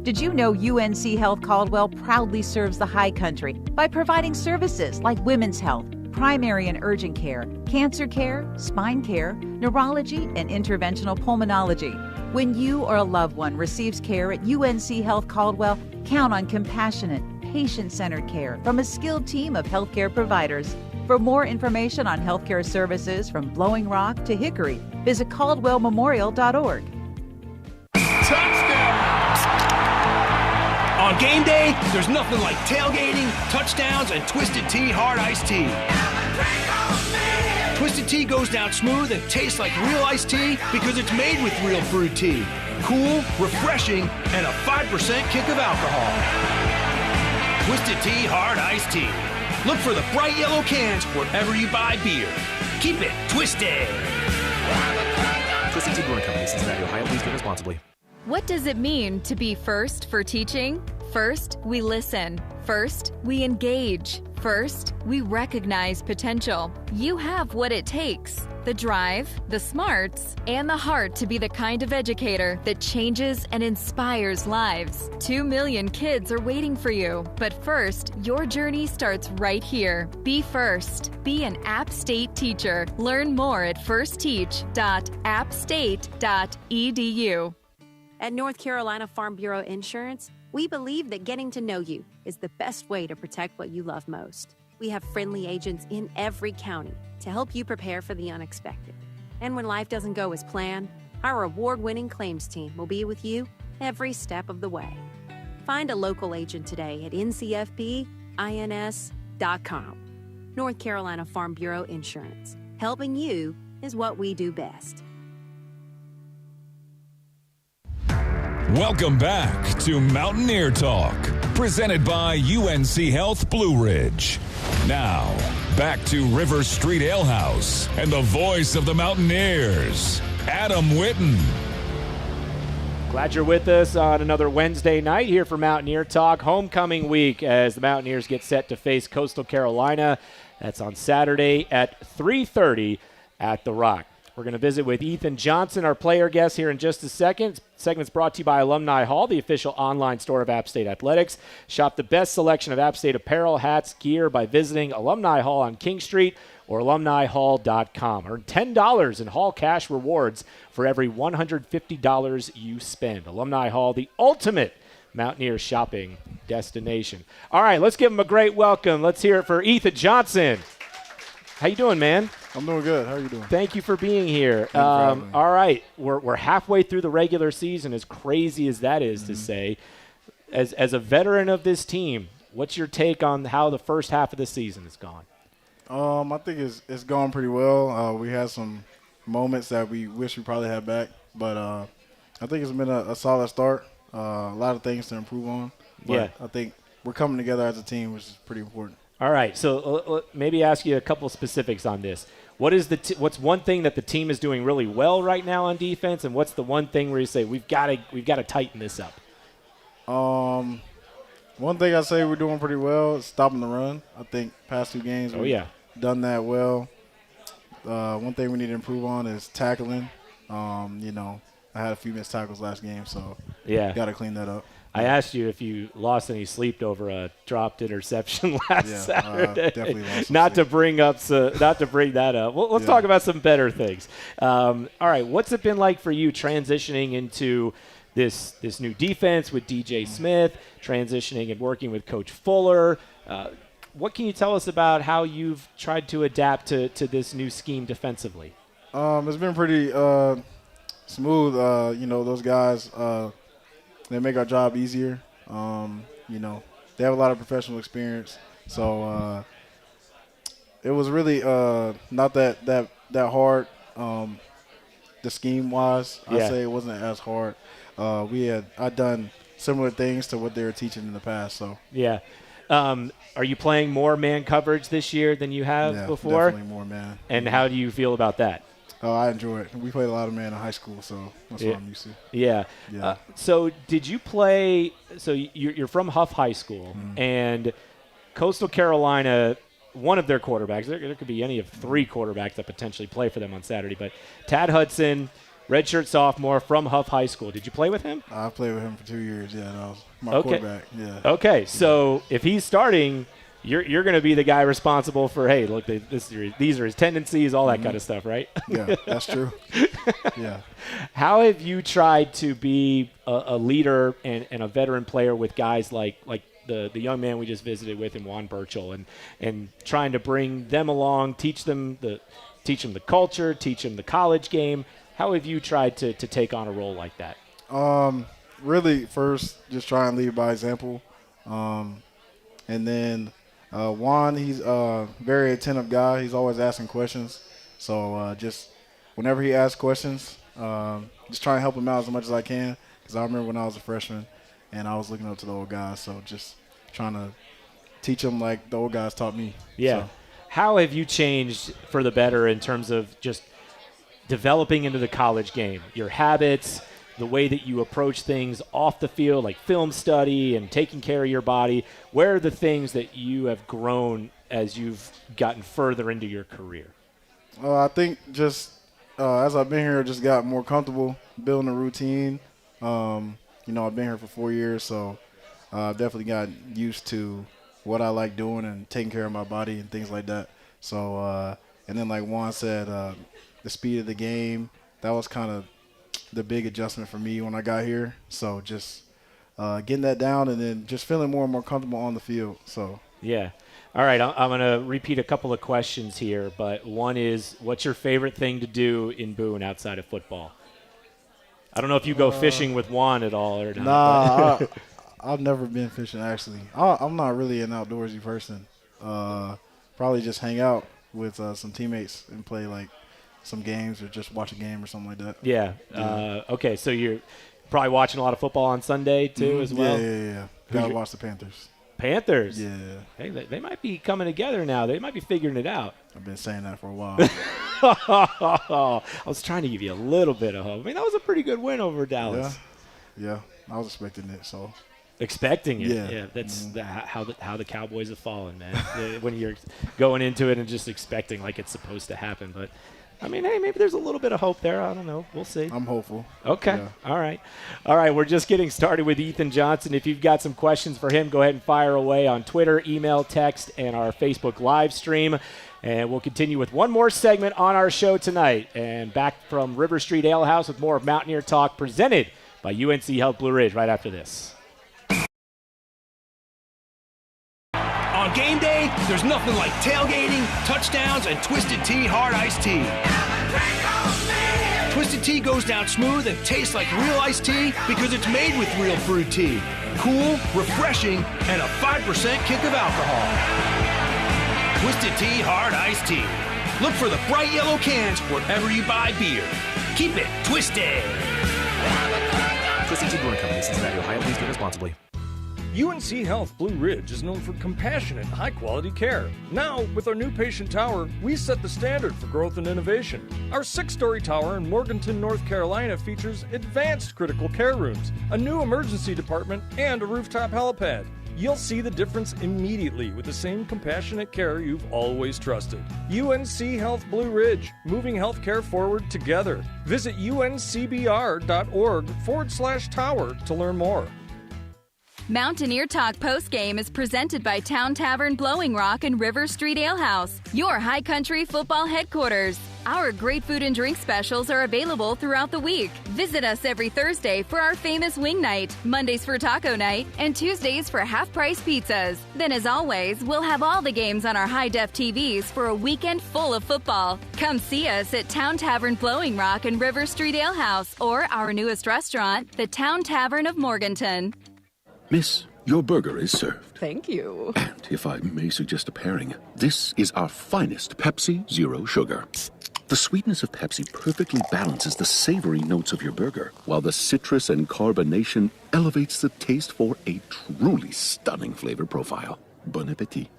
Did you know UNC Health Caldwell proudly serves the High Country by providing services like women's health, primary and urgent care, cancer care, spine care, neurology, and interventional pulmonology? When you or a loved one receives care at UNC Health Caldwell, count on compassionate, patient-centered care from a skilled team of healthcare providers. For more information on healthcare services from Blowing Rock to Hickory, visit caldwellmemorial.org. On game day, there's nothing like tailgating, touchdowns, and Twisted Tea Hard Iced Tea. Twisted Tea goes down smooth and tastes like real iced tea because it's made with real fruit tea. Cool, refreshing, and a 5% kick of alcohol. Twisted Tea Hard Iced Tea. Look for the bright yellow cans wherever you buy beer. Keep it twisted. Twisted Tea Brewing Company, Cincinnati, Ohio. Please drink responsibly. What does it mean to be first for teaching? First, we listen. First, we engage. First, we recognize potential. You have what it takes: the drive, the smarts, and the heart to be the kind of educator that changes and inspires lives. 2 million kids are waiting for you. But first, your journey starts right here. Be first. Be an App State teacher. Learn more at firstteach.appstate.edu. At North Carolina Farm Bureau Insurance, we believe that getting to know you is the best way to protect what you love most. We have friendly agents in every county to help you prepare for the unexpected. And when life doesn't go as planned, our award-winning claims team will be with you every step of the way. Find a local agent today at ncfbins.com. North Carolina Farm Bureau Insurance. Helping you is what we do best. Welcome back to Mountaineer Talk, presented by UNC Health Blue Ridge. Now, back to River Street Ale House and the voice of the Mountaineers, Adam Witten. Glad you're with us on another Wednesday night here for Mountaineer Talk. Homecoming week as the Mountaineers get set to face Coastal Carolina. That's on Saturday at 3:30 at The Rock. We're going to visit with Ethan Johnson, our player guest, here in just a second. Segment's brought to you by Alumni Hall, the official online store of App State Athletics. Shop the best selection of App State apparel, hats, gear by visiting Alumni Hall on King Street or alumnihall.com. Earn $10 in Hall cash rewards for every $150 you spend. Alumni Hall, the ultimate Mountaineer shopping destination. All right, let's give him a great welcome. Let's hear it for Ethan Johnson. How you doing, man? I'm doing good. How are you doing? Thank you for being here. All right, we're halfway through the regular season, as crazy as that is to say. As a veteran of this team, what's your take on how the first half of the season has gone? I think it's gone pretty well. We had some moments that we wish we probably had back, but I think it's been a solid start. A lot of things to improve on. But Yeah. I think we're coming together as a team, which is pretty important. All right, so maybe ask you a couple specifics on this. What's one thing that the team is doing really well right now on defense, and what's the one thing where you say we've got to tighten this up? One thing I say we're doing pretty well is stopping the run. I think past 2 games we've done that well. One thing we need to improve on is tackling. I had a few missed tackles last game, so got to clean that up. I asked you if you lost any sleep over a dropped interception last Saturday. Definitely lost not to bring that up. Well, let's talk about some better things. All right, what's it been like for you transitioning into this new defense with DJ Smith, transitioning and working with Coach Fuller? What can you tell us about how you've tried to adapt to this new scheme defensively? It's been pretty smooth. Those guys. They make our job easier. They have a lot of professional experience. So it was really not that hard, the scheme-wise. I'd say it wasn't as hard. I'd done similar things to what they were teaching in the past. So yeah. Are you playing more man coverage this year than you have before? Definitely more man. And how do you feel about that? I enjoy it. We played a lot of man in high school, so that's what I'm used to. Yeah. So did you play – so you're from Huff High School, and Coastal Carolina, one of their quarterbacks – there could be any of 3 quarterbacks that potentially play for them on Saturday, but Tad Hudson, redshirt sophomore from Huff High School. Did you play with him? I played with him for 2 years, that was my quarterback. Yeah. Okay, so if he's starting – You're going to be the guy responsible for, hey, look, these are his tendencies, all that kind of stuff, right? Yeah, that's true. Yeah. How have you tried to be a leader and a veteran player with guys like the young man we just visited with in Juan Berchal, and trying to bring them along, teach them the culture, teach them the college game. How have you tried to take on a role like that? Really, first, just try and lead by example. And then Juan, he's a very attentive guy. He's always asking questions. So just whenever he asks questions, just try and help him out as much as I can. Because I remember when I was a freshman and I was looking up to the old guys. So just trying to teach them like the old guys taught me. Yeah. So. How have you changed for the better in terms of just developing into the college game? Your habits, the way that you approach things off the field, like film study and taking care of your body. Where are the things that you have grown as you've gotten further into your career? I think just as I've been here, just got more comfortable building a routine. I've been here for 4 years, so I've definitely got used to what I like doing and taking care of my body and things like that. So, and then like Juan said, the speed of the game, that was kind of the big adjustment for me when I got here. So just getting that down and then just feeling more and more comfortable on the field. So yeah. All right, I'm going to repeat a couple of questions here, but one is, what's your favorite thing to do in Boone outside of football? I don't know if you go fishing with Juan at all or not. Nah, I've never been fishing, actually. I'm not really an outdoorsy person. Probably just hang out with some teammates and play, like, some games or just watch a game or something like that. Yeah. Okay, so you're probably watching a lot of football on Sunday, too, as well? Yeah. Got to watch the Panthers. Panthers? Yeah. Hey, they might be coming together now. They might be figuring it out. I've been saying that for a while. I was trying to give you a little bit of hope. I mean, that was a pretty good win over Dallas. Yeah. I was expecting it, so. Expecting it. Yeah. That's how the Cowboys have fallen, man. When you're going into it and just expecting like it's supposed to happen. But, I mean, hey, maybe there's a little bit of hope there. I don't know. We'll see. I'm hopeful. Okay. Yeah. All right. We're just getting started with Ethan Johnson. If you've got some questions for him, go ahead and fire away on Twitter, email, text, and our Facebook live stream. And we'll continue with one more segment on our show tonight. And back from River Street Ale House with more of Mountaineer Talk presented by UNC Health Blue Ridge right after this. On game day, there's nothing like tailgating, touchdowns, and Twisted Tea Hard Iced Tea. Twisted Tea goes down smooth and tastes like real iced tea because it's made with real fruit tea. Cool, refreshing, and a 5% kick of alcohol. Twisted Tea Hard Iced Tea. Look for the bright yellow cans wherever you buy beer. Keep it twisted. Twisted Tea Brewing Company, Cincinnati, Ohio. Please drink responsibly. UNC Health Blue Ridge is known for compassionate, high-quality care. Now, with our new patient tower, we set the standard for growth and innovation. Our 6-story tower in Morganton, North Carolina features advanced critical care rooms, a new emergency department, and a rooftop helipad. You'll see the difference immediately with the same compassionate care you've always trusted. UNC Health Blue Ridge, moving healthcare forward together. Visit uncbr.org/tower to learn more. Mountaineer Talk postgame is presented by Town Tavern Blowing Rock and River Street Ale House, your high country football headquarters. Our great food and drink specials are available throughout the week. Visit us every Thursday for our famous wing night, Mondays for taco night, and Tuesdays for half-price pizzas. Then, as always, we'll have all the games on our high-def TVs for a weekend full of football. Come see us at Town Tavern Blowing Rock and River Street Ale House, or our newest restaurant, the Town Tavern of Morganton. Miss, your burger is served. Thank you. And if I may suggest a pairing, this is our finest Pepsi Zero Sugar. The sweetness of Pepsi perfectly balances the savory notes of your burger, while the citrus and carbonation elevates the taste for a truly stunning flavor profile. Bon appetit.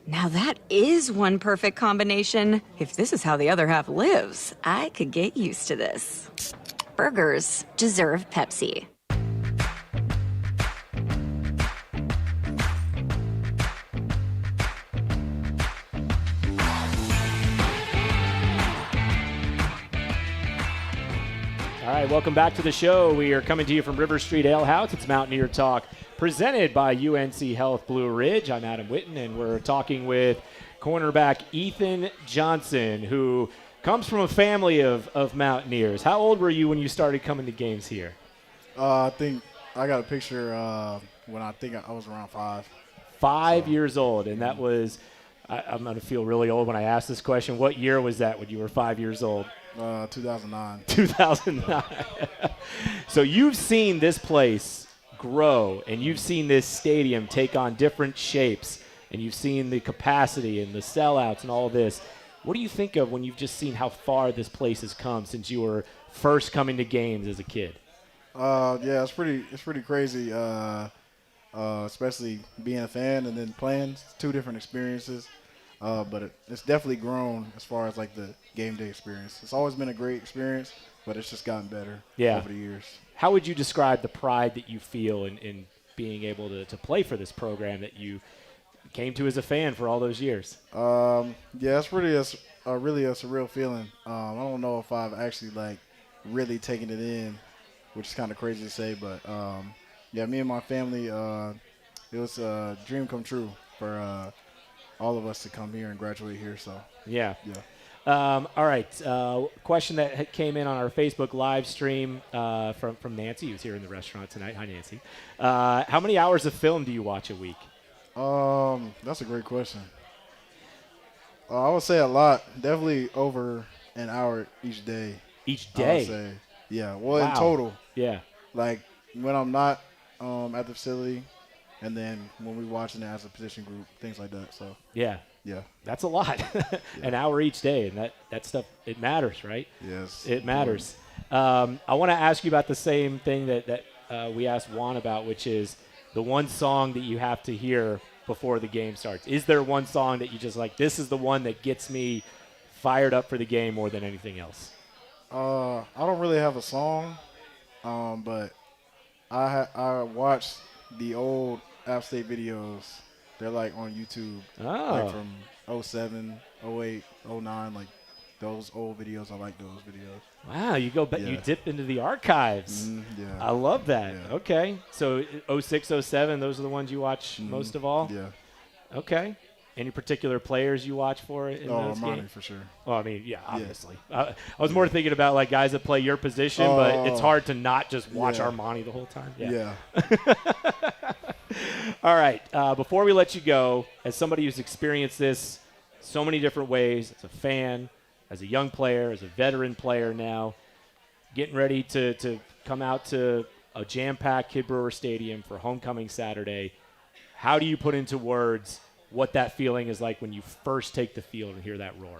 Now that is one perfect combination. If this is how the other half lives, I could get used to this. Burgers deserve Pepsi. All right, welcome back to the show. We are coming to you from River Street Ale House. It's Mountaineer Talk, presented by UNC Health Blue Ridge. I'm Adam Witten, and we're talking with cornerback Ethan Johnson, who comes from a family of Mountaineers. How old were you when you started coming to games here? I think got a picture when I think I was around 5. 5 years old, and that was I'm going to feel really old when I ask this question. What year was that when you were 5 years old? 2009. 2009. So you've seen this place grow, and you've seen this stadium take on different shapes, and you've seen the capacity and the sellouts and all this. What do you think of when you've just seen how far this place has come since you were first coming to games as a kid? Yeah, it's pretty crazy, especially being a fan and then playing. It's 2 different experiences, but it's definitely grown as far as like the game day experience. It's always been a great experience, but it's just gotten better over the years. How would you describe the pride that you feel in being able to play for this program that you came to as a fan for all those years? Yeah, it's really a surreal feeling. I don't know if I've actually like really taken it in, which is kind of crazy to say, but yeah, me and my family, it was a dream come true for all of us to come here and graduate here. So yeah. All right. Question that came in on our Facebook live stream from Nancy, who's here in the restaurant tonight. Hi, Nancy. How many hours of film do you watch a week? That's a great question. I would say a lot. Definitely over an hour each day. Each day? I would say. Yeah. Well, in total. Yeah. Like when I'm not at the facility, and then when we're watching it as a position group, things like that. So yeah. Yeah. That's a lot. An hour each day, and that stuff, it matters, right? Yes. It matters. I want to ask you about the same thing that we asked Juan about, which is the one song that you have to hear before the game starts. Is there one song that you just like, this is the one that gets me fired up for the game more than anything else? I don't really have a song, but I watched the old App State videos. They're like on YouTube, like from 07, 08, 09, like those old videos. I like those videos. Wow, you go back, you dip into the archives. Yeah. I love that. Yeah. Okay, so 06, 07, those are the ones you watch most of all? Yeah. Okay. Any particular players you watch for in those Armani games? For sure. Well, I mean, yeah, obviously. I was more thinking about like guys that play your position, but it's hard to not just watch Armani the whole time. Yeah. All right. Before we let you go, as somebody who's experienced this so many different ways, as a fan, as a young player, as a veteran player now, getting ready to come out to a jam-packed Kid Brewer Stadium for homecoming Saturday, how do you put into words what that feeling is like when you first take the field and hear that roar?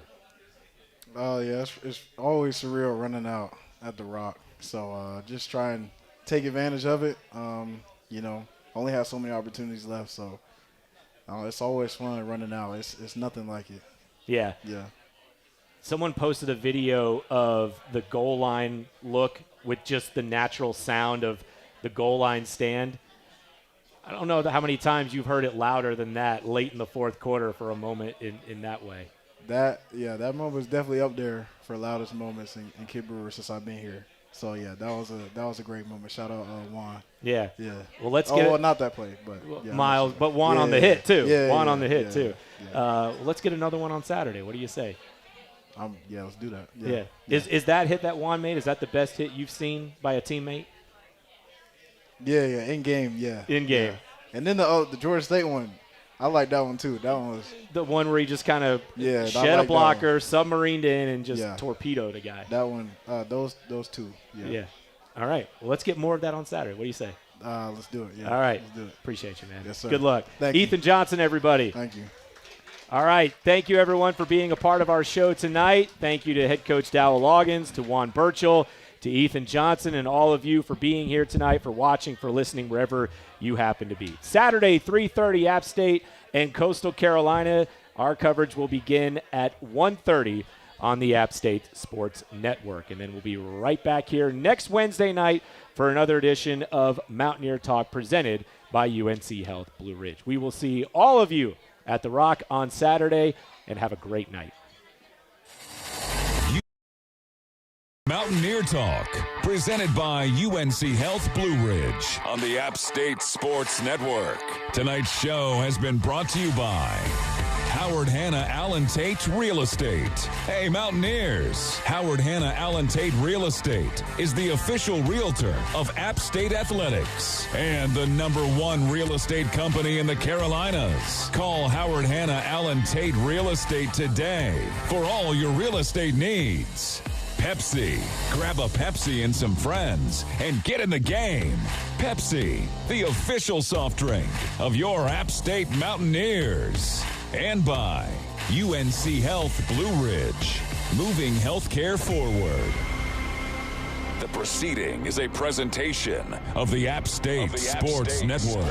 Oh, yeah, it's always surreal running out at the Rock. So just try and take advantage of it. Only have so many opportunities left, so it's always fun running out. It's nothing like it. Yeah. Yeah. Someone posted a video of the goal line look with just the natural sound of the goal line stand. I don't know how many times you've heard it louder than that late in the fourth quarter for a moment in that way. That moment was definitely up there for loudest moments in Kid Brewer since I've been here. So yeah, that was a great moment. Shout out Juan. Yeah. Yeah. Well, let's get well, not that play, but yeah, Miles, but Juan on the hit too. Yeah, Juan on the hit too. Yeah. Let's get another one on Saturday. What do you say? Yeah, let's do that. Yeah. Is that hit that Juan made? Is that the best hit you've seen by a teammate? Yeah, in game, yeah. In game. Yeah. And then the Georgia State one, I like that one too. That one was the one where he just kind of shed a blocker, submarined in, and just torpedoed a guy. That one, those two. Yeah. All right. Well, let's get more of that on Saturday. What do you say? Let's do it. Yeah. All right. Let's do it. Appreciate you, man. Yes, sir. Good luck. Thank Ethan you. Johnson, everybody. Thank you. All right. Thank you, everyone, for being a part of our show tonight. Thank you to head coach Dowell Loggains, to Juan Berchal, to Ethan Johnson, and all of you for being here tonight, for watching, for listening, wherever you happen to be. Saturday, 3:30, App State and Coastal Carolina. Our coverage will begin at 1:30 on the App State Sports Network. And then we'll be right back here next Wednesday night for another edition of Mountaineer Talk presented by UNC Health Blue Ridge. We will see all of you at the Rock on Saturday, and have a great night. Mountaineer Talk, presented by UNC Health Blue Ridge on the App State Sports Network. Tonight's show has been brought to you by Howard Hanna Allen Tate Real Estate. Hey, Mountaineers, Howard Hanna Allen Tate Real Estate is the official realtor of App State Athletics and the #1 real estate company in the Carolinas. Call Howard Hanna Allen Tate Real Estate today for all your real estate needs. Pepsi. Grab a Pepsi and some friends and get in the game. Pepsi, the official soft drink of your App State Mountaineers. And by UNC Health Blue Ridge, moving healthcare forward. The proceeding is a presentation of the App State Sports Network.